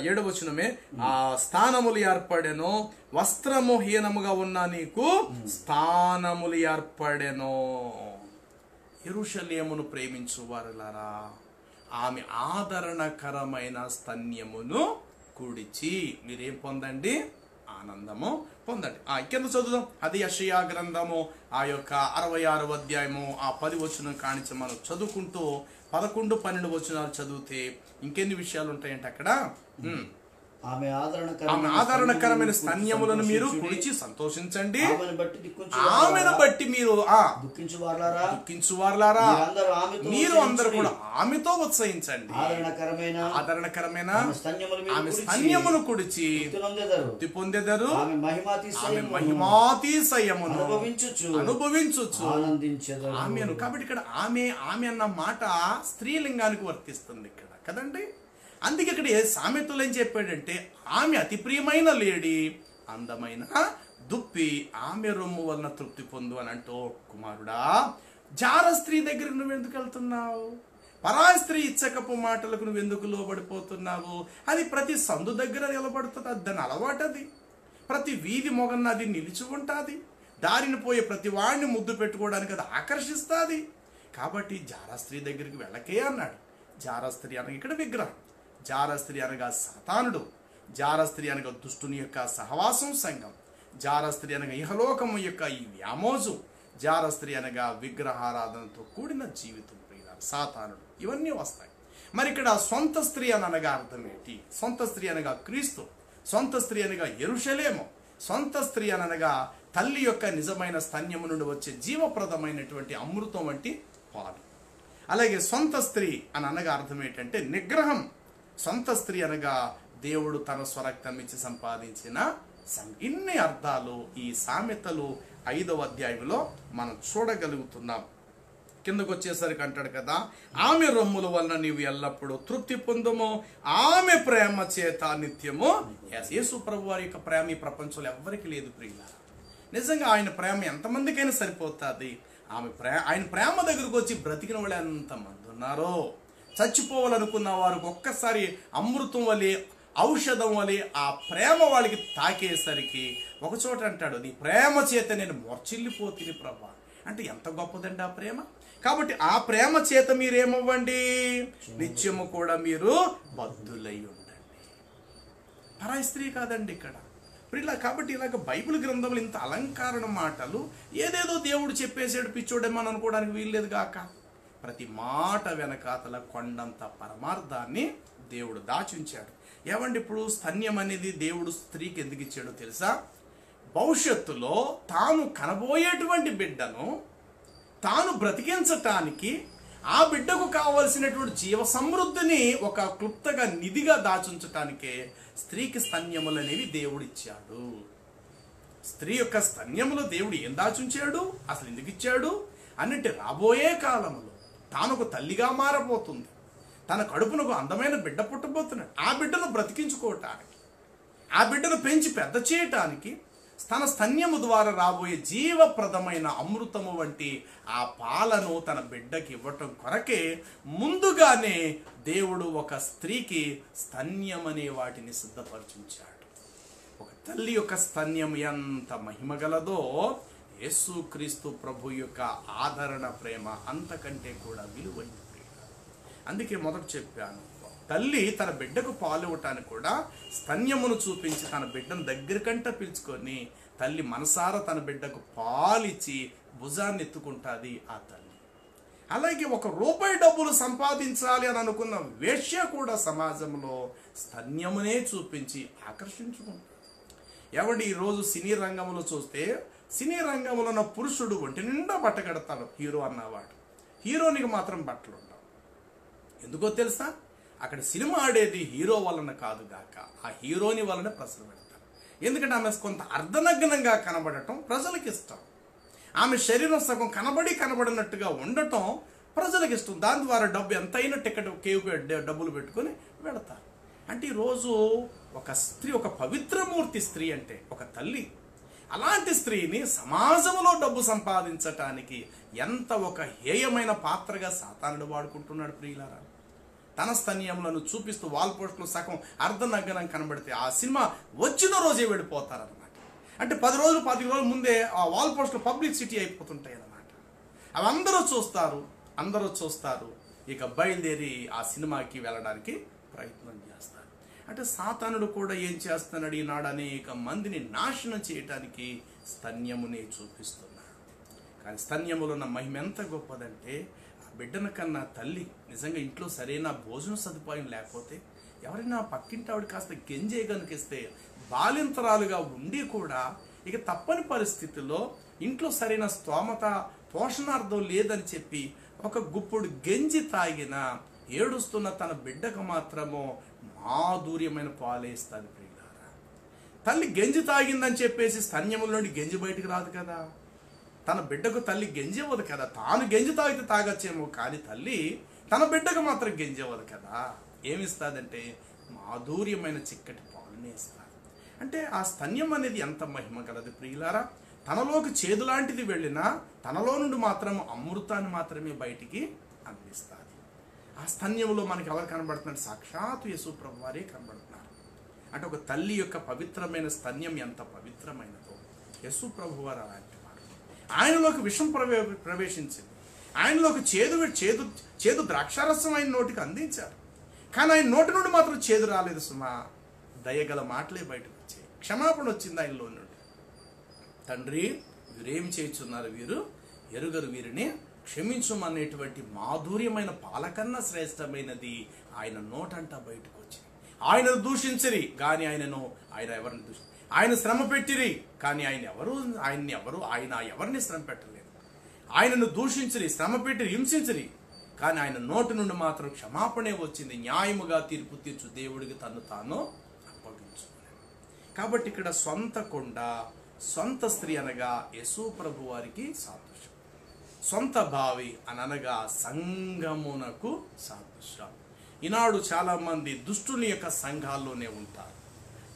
7వ వచనమే, ఆ స్థానములు ఏర్పడెను, వస్త్రము హీనముగా ఉన్న నీకు స్థానములు ఏర్పడెను. యెరూషలేమును ప్రేమించువారులారా ఆమె ఆదరణకరమైన స్తన్యమును కూడిచి మీరేం పొందండి, ఆనందము పొందండి. కింద చదువుదాం. అది యెషయా గ్రంథము ఆ యొక్క 66వ అధ్యాయము 10 వచనం కానించి మనం చదువుకుంటూ 11, 12 వచనాలు చదివితే ఇంకెన్ని విషయాలు ఉంటాయంటే అక్కడ ఆమె ఆదరణకరమైన స్తన్యములను మీరు కుడిచి సంతోషించండి. ఆమెను బట్టి మీరు దుఃఖించువారులారా మీరు అందరూ కూడా ఆమెతో ఉత్సహించండి. ఆదరణకరమైన ఆమె స్తన్యమును కుడిచి తృప్తి పొందెదరు, ఆమె మహిమాతిశయమును అనుభవించుచు ఆమెను. కాబట్టి ఇక్కడ ఆమె అన్న మాట స్త్రీలింగానికి వర్తిస్తుంది ఇక్కడ కదండి. అందుకే ఇక్కడ సామెతలు ఏం చెప్పాడంటే ఆమె అతి ప్రియమైన లేడి, అందమైన దుప్పి, ఆమె రొమ్ము వలన తృప్తి పొందు అని అంటూ, కుమారుడా జార స్త్రీ దగ్గర నువ్వెందుకు వెళ్తున్నావు? పరాయి స్త్రీ ఇచ్చకపు మాటలకు నువ్వెందుకు లోబడిపోతున్నావు? అది ప్రతి సందు దగ్గర నిలబడుతుంది, అది దాని అలవాటు. అది ప్రతి వీధి మొగన్న అది నిలిచి ఉంటుంది. దారిని పోయే ప్రతి వాడిని ముద్దు పెట్టుకోవడానికి అది ఆకర్షిస్తుంది. కాబట్టి జారా స్త్రీ దగ్గరికి వెళ్ళకే అన్నాడు. జారా స్త్రీ అనగా ఇక్కడ విగ్రహం, జారా స్త్రీ అనగా సాతానుడు, జారా స్త్రీ అనగా దుష్టుని యొక్క సహవాసం సంఘం, జారా స్త్రీ అనగా ఇహలోకము యొక్క ఈ వ్యామోజు, జారా స్త్రీ అనగా విగ్రహారాధనతో కూడిన జీవితం, సాతానుడు, ఇవన్నీ వస్తాయి. మరి ఇక్కడ సొంత స్త్రీ అని అనగా అర్థం ఏంటి? సొంత స్త్రీ అనగా క్రీస్తు, సొంత స్త్రీ అనగా యెరూషలేము, సొంత స్త్రీ అనగా తల్లి యొక్క నిజమైన స్తన్యము నుండి వచ్చే జీవప్రదమైనటువంటి అమృతం వంటి పాలు. అలాగే సొంత స్త్రీ అని అనగా అర్థం ఏంటంటే నిగ్రహం. సొంత స్త్రీ అనగా దేవుడు తన స్వరక్తం ఇచ్చి సంపాదించిన సంఘం. ఇన్ని అర్థాలు ఈ సామెతలు 5వ అధ్యాయంలో మనం చూడగలుగుతున్నాం. కిందకు వచ్చేసరికి అంటాడు కదా, ఆమె రొమ్ముల వలన నీవు ఎల్లప్పుడూ తృప్తి పొందుము, ఆమె ప్రేమ చేత నిత్యము. యేసు ప్రభు వారి యొక్క ప్రేమ ఈ ప్రపంచంలో ఎవరికి లేదు ప్రియులారా. నిజంగా ఆయన ప్రేమ ఎంతమందికైనా సరిపోతుంది. ఆయన ప్రేమ దగ్గరకు వచ్చి బ్రతికిన వాళ్ళు ఎంతమంది ఉన్నారో. చచ్చిపోవాలనుకున్న వారికి ఒక్కసారి అమృతం వలె, ఔషధం వలె ఆ ప్రేమ వాళ్ళకి తాకేసరికి ఒకచోట అంటాడు, నీ ప్రేమ చేత నేను మొర్చిల్లిపోతుంది ప్రభా. అంటే ఎంత గొప్పదండి ఆ ప్రేమ. కాబట్టి ఆ ప్రేమ చేత మీరేమవ్వండి, నిత్యము కూడా మీరు బద్ధులై ఉండండి. పరాయి స్త్రీ కాదండి ఇక్కడ ప్రియుల. కాబట్టి ఇలాగ బైబిల్ గ్రంథంలో ఇంత అలంకరణ మాటలు ఏదేదో దేవుడు చెప్పేసాడు పిచ్చోడేమని అనుకోవడానికి వీల్లేదు గాక. ప్రతి మాట వెనకాతల కొండంత పరమార్థాన్ని దేవుడు దాచుంచాడు. ఏమండి ఇప్పుడు స్తన్యం అనేది దేవుడు స్త్రీకి ఎందుకు ఇచ్చాడో తెలుసా? భవిష్యత్తులో తాను కనబోయేటువంటి బిడ్డను తాను బ్రతికించటానికి, ఆ బిడ్డకు కావలసినటువంటి జీవ సమృద్ధిని ఒక క్లుప్తగా నిధిగా దాచుంచటానికే స్త్రీకి స్తన్యములు అనేవి దేవుడు ఇచ్చాడు. స్త్రీ యొక్క స్తన్యములో దేవుడు ఏం దాచుంచాడు, అసలు ఎందుకు ఇచ్చాడు అన్నింటి రాబోయే కాలంలో తాను ఒక తల్లిగా మారబోతుంది, తన కడుపునకు అందమైన బిడ్డ పుట్టబోతున్నాడు. ఆ బిడ్డను బ్రతికించుకోవటానికి, ఆ బిడ్డను పెంచి పెద్ద చేయటానికి తన స్తన్యము ద్వారా రాబోయే జీవప్రదమైన అమృతము వంటి ఆ పాలను తన బిడ్డకి ఇవ్వటం కొరకే ముందుగానే దేవుడు ఒక స్త్రీకి స్తన్యం అనే వాటిని సిద్ధపరచుంచాడు. ఒక తల్లి యొక్క స్తన్యం ఎంత మహిమగలదో యేసుక్రీస్తు ప్రభు యొక్క ఆదరణ ప్రేమ అంతకంటే కూడా విలువైనది. అందుకే మొదట చెప్పాను, తల్లి తన బిడ్డకు పాలు ఇవ్వటానికి కూడా స్తన్యమును చూపించి తన బిడ్డను దగ్గరికంట పిలుచుకొని తల్లి మనసారా తన బిడ్డకు పాలిచ్చి భుజాన్ని ఎత్తుకుంటుంది ఆ తల్లి. అలాగే ₹1 డబ్బులు సంపాదించాలి అని అనుకున్న వేశ్య కూడా సమాజంలో స్తన్యమునే చూపించి ఆకర్షించుకుంటాడు. ఎవడి ఈరోజు సినీ రంగంలో చూస్తే, సినీ రంగంలో ఉన్న పురుషుడు ఒంటి నిండా బట్ట కడతాడు హీరో అన్నవాడు, హీరోనికి మాత్రం బట్టలు ఉండవు. ఎందుకో తెలుసా? అక్కడ సినిమా ఆడేది హీరో వలన కాదు గాక, ఆ హీరోని వలన ప్రజలు పెడతారు. ఎందుకంటే ఆమె కొంత అర్ధనగ్నంగా కనబడటం ప్రజలకు ఇష్టం. ఆమె శరీరం సగం కనబడినట్టుగా ఉండటం ప్రజలకు ఇష్టం. దాని ద్వారా డబ్బు ఎంతైనా టికెట్ కేవ్ డబ్బులు పెట్టుకొని వెళతారు. అంటే ఈరోజు ఒక స్త్రీ, ఒక పవిత్రమూర్తి స్త్రీ అంటే ఒక తల్లి, అలాంటి స్త్రీని సమాజంలో డబ్బు సంపాదించటానికి ఎంత ఒక హేయమైన పాత్రగా సాతానుడు వాడుకుంటున్నాడు ప్రియులారా. తన స్తన్యములను చూపిస్తూ వాల్ పోస్టులు సగం అర్ధనగ్నం కనబడితే ఆ సినిమా వచ్చిన రోజే వెళ్ళిపోతారనమాట. అంటే 10 రోజులు 15 రోజుల ముందే ఆ వాల్ పోస్టులు పబ్లిసిటీ అయిపోతుంటాయి అన్నమాట. అవి అందరూ చూస్తారు, ఇక బయలుదేరి ఆ సినిమాకి వెళ్ళడానికి ప్రయత్నం చేస్తారు. అంటే సాతానుడు కూడా ఏం చేస్తున్నాడు ఈనాడు, అనేక మందిని నాశనం చేయటానికి స్తన్యమునే చూపిస్తున్నాడు. కానీ స్తన్యములో ఉన్న మహిమ ఎంత గొప్పదంటే, బిడ్డన కన్నా తల్లి నిజంగా ఇంట్లో సరైన భోజన సదుపాయం లేకపోతే, ఎవరైనా పక్కింటి ఆవిడ కాస్త గెంజే కనుకిస్తే బాలింతరాలుగా ఉండి కూడా ఇక తప్పని పరిస్థితుల్లో ఇంట్లో సరైన స్తోమత పోషణార్థం లేదని చెప్పి ఒక గుప్పుడు గెంజి తాగిన ఏడుస్తున్న తన బిడ్డకు మాత్రమో మాధుర్యమైన పాలేస్తుంది ప్రియులారా. తల్లి గెంజి తాగిందని చెప్పేసి స్తన్యముల నుండి గెంజి బయటికి రాదు కదా. తన బిడ్డకు తల్లి గెంజి ఇవ్వదు కదా. తాను గెంజి తాగితే తాగచ్చేమో, కానీ తల్లి తన బిడ్డకు మాత్రం గెంజి ఇవ్వదు కదా. ఏమిస్తుందంటే మాధుర్యమైన చిక్కటి పాలునే ఇస్తుంది. అంటే ఆ స్తన్యం అనేది ఎంత మహిమ కలది ప్రియులారా. తనలోకి చేదు లాంటిది వెళ్ళినా తనలో నుండి మాత్రం అమృతాన్ని మాత్రమే బయటికి అందిస్తుంది. ఆ స్తన్యంలో మనకి ఎవరు కనబడుతున్నారు? సాక్షాత్తు యేసు ప్రభు వారే కనబడుతున్నారు. అంటే ఒక తల్లి యొక్క పవిత్రమైన స్తన్యం ఎంత పవిత్రమైనదో యేసు ప్రభు వారు అలాంటి వారు. ఆయనలోకి విషం ప్రవేశించింది, ఆయనలోకి చేదు ద్రాక్షారసం ఆయన నోటికి అందించారు. కానీ ఆయన నోటి నుండి మాత్రం చేదు రాలేదు సుమా. దయగల మాటలే బయటకు వచ్చాయి, క్షమాపణ వచ్చింది ఆయనలో నుండి. తండ్రి, వీరేం చేస్తున్నారు, వీరు ఎరుగరు, వీరిని క్షమించమనేటువంటి మాధుర్యమైన పాలకన్నా శ్రేష్టమైనది ఆయన నోటంట బయటకు వచ్చింది. ఆయనను దూషించరి కానీ ఆయన ఎవరిని దూషి, ఆయన శ్రమ పెట్టిరి కానీ ఆయన ఎవరిని శ్రమ పెట్టలేదు. ఆయనను దూషించరి, శ్రమ పెట్టిరి, హింసించరి, కానీ ఆయన నోటి నుండి మాత్రం క్షమాపణే వచ్చింది. న్యాయముగా తీర్పు తీర్చు దేవుడికి తను తాను అప్పగించుకున్నాడు. కాబట్టి ఇక్కడ సొంత కొండ, సొంత స్త్రీ అనగా యేసు ప్రభు వారికి సాదృశ్యం, సొంత భావి అనగా సంఘమునకు సాదృశ్యం. ఈనాడు చాలా మంది దుష్టుని యొక్క సంఘాల్లోనే ఉంటారు.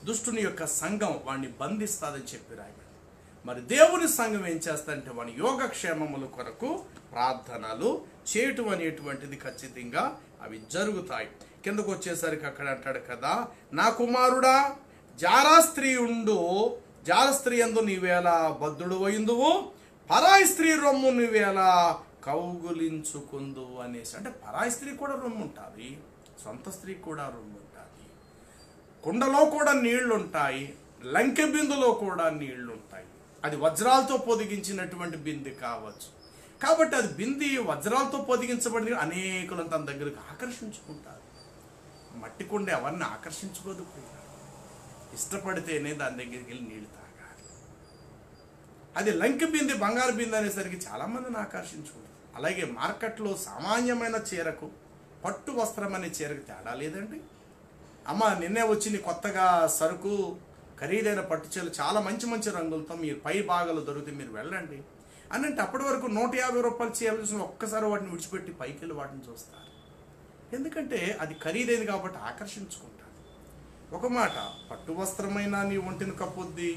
దుష్టుని యొక్క సంఘం వాడిని బంధిస్తాదని చెప్పి రాయబడింది. మరి దేవుని సంఘం ఏం చేస్తారంటే వాని యోగక్షేమముల కొరకు ప్రార్థనలు చేయటం అనేటువంటిది ఖచ్చితంగా అవి జరుగుతాయి. కిందకు వచ్చేసరికి అక్కడ అంటాడు కదా, నా కుమారుడా జారా స్త్రీ యందు నీవేళ బద్ధుడు అయిందువు, పరాయి స్త్రీ రొమ్ము నీవేళ కౌగులించుకుందువు అనేసి. అంటే పరాయి స్త్రీ కూడా రొమ్ము ఉంటుంది, సొంత స్త్రీ కూడా రొమ్ము ఉంటుంది, కుండలో కూడా నీళ్లు ఉంటాయి, లంకె బిందులో కూడా నీళ్లు ఉంటాయి. అది వజ్రాలతో పొదిగించినటువంటి బింది కావచ్చు. కాబట్టి అది బింది వజ్రాలతో పొదిగించబడి అనేకులను తన దగ్గరకు ఆకర్షించుకుంటారు. మట్టి కుండ ఎవరిని ఆకర్షించుకోదు. ఇష్టపడితేనే దాని దగ్గరికి వెళ్ళి నీళ్లు తాగాలి. అది లంకె బింది, బంగారు బింది అనేసరికి చాలామందిని ఆకర్షించుకుంటారు. అలాగే మార్కెట్లో సామాన్యమైన చీరకు పట్టు వస్త్రం అనే చీరకు తేడా లేదండి. అమ్మ నిన్నే వచ్చింది కొత్తగా సరుకు, ఖరీదైన పట్టు చీరలు చాలా మంచి మంచి రంగులతో మీరు పై భాగాలు దొరికితే మీరు వెళ్ళండి అని అంటే అప్పటి వరకు 150 రూపాయల చీరలు చూసిన ఒక్కసారి వాటిని విడిచిపెట్టి పైకి వెళ్ళి వాటిని చూస్తారు. ఎందుకంటే అది ఖరీదైంది కాబట్టి ఆకర్షించుకుంటారు. ఒక మాట, పట్టు వస్త్రమైనా నీ ఒంటిని కప్పుద్ది,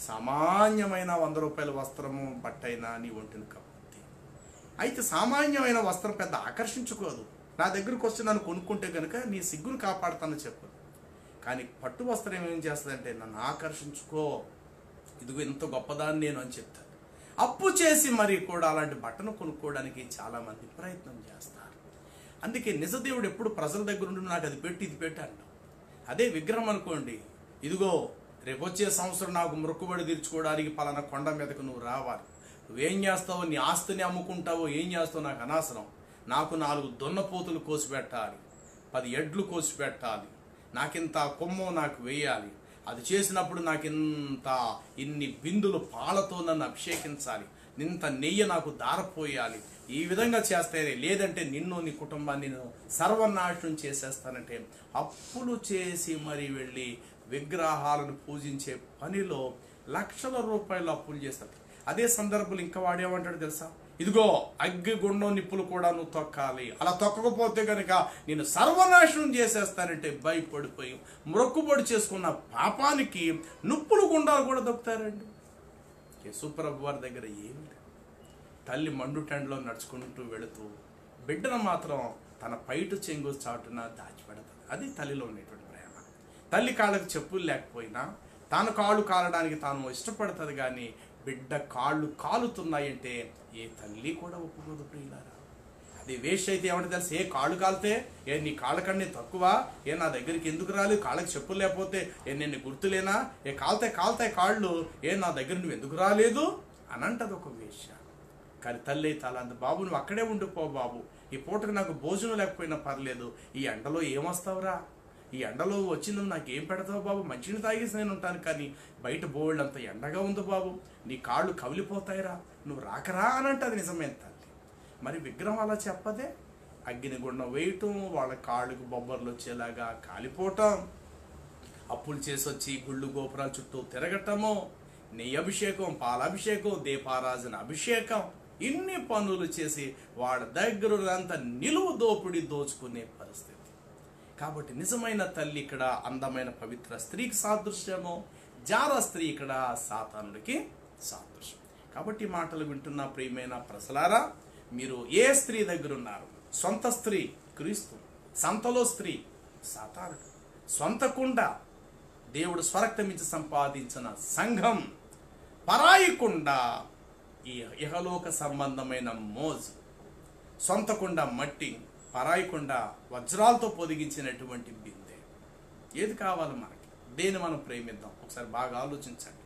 సామాన్యమైన 100 రూపాయల వస్త్రము బట్టైనా నీ ఒంటిని కప్పుద్ది. అయితే సామాన్యమైన వస్త్రం పెద్ద ఆకర్షించుకోదు. నా దగ్గరకు వచ్చి నన్ను కొనుక్కుంటే కనుక నీ సిగ్గును కాపాడుతానని చెప్పదు. కానీ పట్టు వస్త్రం ఏం చేస్తుందంటే నన్ను ఆకర్షించుకో, ఇదిగో ఇంత గొప్పదాన్ని నేను అని చెప్తాను. అప్పు చేసి మరి కూడా అలాంటి బట్టను కొనుక్కోవడానికి చాలామంది ప్రయత్నం చేస్తారు. అందుకే నిజదేవుడు ఎప్పుడు ప్రజల దగ్గర ఉండి నాకు అది పెట్టి ఇది పెట్టి అంటాం. అదే విగ్రహం అనుకోండి, ఇదిగో రేపు వచ్చే సంవత్సరం నాకు మొక్కుబడి తీర్చుకోవడానికి పలానా కొండ మీదకు నువ్వు రావాలి, నువ్వేం చేస్తావో, నీ ఆస్తిని అమ్ముకుంటావో ఏం చేస్తావో నాకు అనవసరం, నాకు 4 దున్నపోతులు కోసి పెట్టాలి, 10 ఎడ్లు కోసి పెట్టాలి, నాకింత కొమ్ము నాకు వేయాలి, అది చేసినప్పుడు నాకు ఇన్ని బిందులు పాలతో నన్ను అభిషేకించాలి, ఇంత నెయ్యి నాకు దారపోయాలి, ఈ విధంగా చేస్తేనే, లేదంటే నిన్ను నీ కుటుంబాన్ని నేను సర్వనాశనం చేసేస్తానంటే అప్పులు చేసి మరి వెళ్ళి విగ్రహాలను పూజించే పనిలో లక్షల రూపాయలు అప్పులు చేస్తారు. అదే సందర్భంలో ఇంకా వాడేమంటాడు తెలుసా, ఇదిగో అగ్గి గుండం నిప్పులు కూడా నువ్వు తొక్కాలి, అలా తొక్కకపోతే కనుక నేను సర్వనాశనం చేసేస్తానంటే భయపడిపోయి మొక్కుబడి చేసుకున్న పాపానికి నిప్పులు గుండాలు కూడా దొక్కుతారండి. యేసుప్రభు వారి దగ్గర ఏమి లేదు. తల్లి మండుటెండలో నడుచుకుంటూ వెళుతూ బిడ్డను మాత్రం తన పైటు చెంగు చాటున దాచిపెడతాడు. అది తల్లిలో ఉండేటువంటి ప్రేమ. తల్లి కాళ్ళకు చెప్పులు లేకపోయినా తాను కాళ్ళు కాలడానికి తాను ఇష్టపడుతుంది. కానీ బిడ్డ కాళ్ళు కాలుతున్నాయంటే ఏ తల్లి కూడా ఒప్పుకోదు ప్రియులారా. అది వేస్ట్ అయితే ఏమంటే తెలుసు, ఏ కాళ్ళు కాలితే ఏ నీ కాళ్ళ కన్నా తక్కువ, ఏ నా దగ్గరికి ఎందుకు రాలేదు, కాళ్ళకి చెప్పులు లేకపోతే ఏ నేను గుర్తులేనా, ఏ కాలుతాయి కాళ్ళు, ఏ నా దగ్గర నువ్వు ఎందుకు రాలేదు అని అంటది ఒక వేష. కానీ తల్లి అయితే అలా అంత, బాబు నువ్వు అక్కడే ఉండిపో బాబు, ఈ పూటకు నాకు భోజనం లేకపోయినా పర్లేదు, ఈ ఎండలో ఏమొస్తావురా, ఈ ఎండలో వచ్చింది నాకు ఏం పెడతావు బాబు, మంచిని తాగేసి నేను ఉంటాను, కానీ బయట బోల్డ్ అంత ఎండగా ఉంది బాబు, నీ కాళ్ళు కవిలిపోతాయిరా, నువ్వు రాకరా అని అంటది. నిజమే తల్లి. మరి విగ్రహం అలా చెప్పదే, అగ్గిని గుండం వేయటం, వాళ్ళ కాళ్ళకు బొబ్బర్లు వచ్చేలాగా కాలిపోవటం, అప్పులు చేసి వచ్చి గుళ్ళు గోపురాల చుట్టూ తిరగటము, నెయ్యి అభిషేకం, పాలాభిషేకం, దీపారాజన అభిషేకం, ఇన్ని పనులు చేసి వాళ్ళ దగ్గరంతా నిలువు దోపిడి దోచుకునే పరిస్థితి. కాబట్టి నిజమైన తల్లి ఇక్కడ అందమైన పవిత్ర స్త్రీకి సాదృశ్యము, జార స్త్రీ ఇక్కడ సాతానుడికి సాదృశ్యం. కాబట్టి మాటలు వింటున్న ప్రియమైన ప్రజలారా, మీరు ఏ స్త్రీ దగ్గర ఉన్నారు? సొంత స్త్రీ క్రీస్తు, సంతలో స్త్రీ సాతానుడు, సొంత కుండ దేవుడు స్వరక్తమించి సంపాదించిన సంఘం, పరాయి కుండ ఈ ఇహలోక సంబంధమైన మోజు, సొంత కుండ మట్టి, పరాయి కుండ వజ్రాలతో పొదిగించినటువంటి బిందె. ఏది కావాలి మనకి? దేన్ని మనం ప్రేమిద్దాం? ఒకసారి బాగా ఆలోచించండి.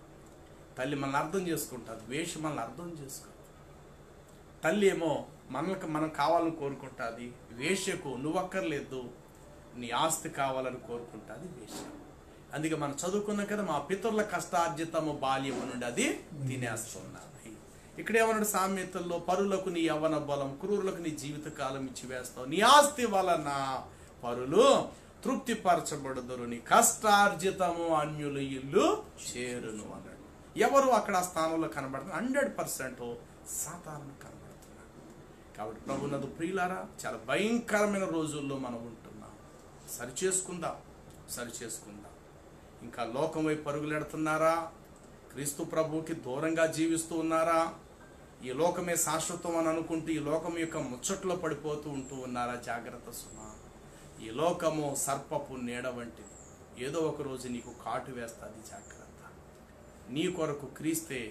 తల్లి మనల్ని అర్థం చేసుకుంటుంది, వేషం మనల్ని అర్థం చేసుకోదు. తల్లి ఏమో మనం కావాలని కోరుకుంటుంది, వేషకు నువ్వక్కర్లేదు నీ ఆస్తి కావాలని కోరుకుంటుంది వేషం. అందుకే మనం చదువుకున్నాం కదా, మా పితరుల కష్టార్జితము బాల్యము నుండి అది తినేస్తున్నది. ఇక్కడ ఏమన్నాడు సామెతల్లో, పరులకు నీ యవ్వన బలం, క్రూరులకు నీ జీవితకాలం ఇచ్చి వేస్తావు, నీ ఆస్తి వలన పరులు తృప్తిపరచబడుదురు, నీ కష్టార్జితము అన్యుల ఇల్లు చేరును అన్నాడు. ఎవరు అక్కడ ఆ స్థానంలో కనబడుతున్నారు? 100% సాతాను కనబడుతున్నారు. కాబట్టి ప్రభునందు ప్రియులారా, చాలా భయంకరమైన రోజుల్లో మనం ఉంటున్నాం. సరిచేసుకుందాం. ఇంకా లోకం వైపు పరుగులెడుతున్నారా? క్రీస్తు ప్రభువుకి దూరంగా జీవిస్తూ ఉన్నారా? ఈ లోకమే శాశ్వతం అని అనుకుంటూ ఈ లోకం యొక్క ముచ్చట్లో పడిపోతూ ఉంటూ ఉన్నారా? జాగ్రత్త సుమా. ఈ లోకము సర్పపు నీడ వంటిది. ఏదో ఒక రోజు నీకు కాటు వేస్తుంది. జాగ్రత్త. నీ కొరకు క్రీస్తే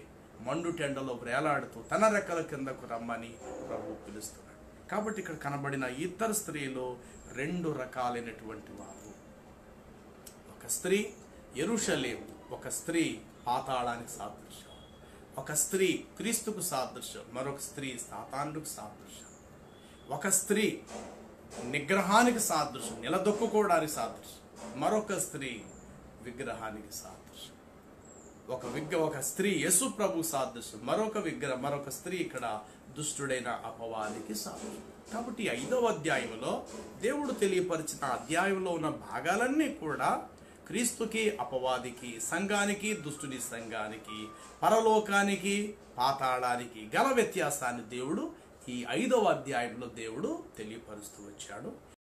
మండు టెండలో వేలాడుతూ తన రెక్కల కిందకు రమ్మని ప్రభు పిలుస్తున్నాడు. కాబట్టి ఇక్కడ కనబడిన ఇద్దరు స్త్రీలు రెండు రకాలైనటువంటి వారు. ఒక స్త్రీ యెరూషలేము, ఒక స్త్రీ పాతాళానికి సాదృశ్యం. ఒక స్త్రీ క్రీస్తుకు సాదృశ్యం, మరొక స్త్రీ సాతానుకు సాదృశ్యం. ఒక స్త్రీ నిగ్రహానికి సాదృశ్యం, నిలదొక్కుకోవడానికి సాదృశ్యం. మరొక స్త్రీ విగ్రహానికి సాదృశ్యం. ఒక స్త్రీ యేసు ప్రభు సాదృశ్యం, మరొక స్త్రీ ఇక్కడ దుష్టుడైన అపవాదికి సాదృశ్యం. కాబట్టి 5వ అధ్యాయంలో దేవుడు తెలియపరిచిన అధ్యాయంలో ఉన్న భాగాలన్నీ కూడా క్రీస్తుకి, అపవాదికి, సంఘానికి, దుష్టుని సంఘానికి, పరలోకానికి, పాతాళానికి గల వ్యత్యాసాన్ని దేవుడు ఈ 5వ అధ్యాయంలో దేవుడు తెలియపరుస్తూ వచ్చాడు.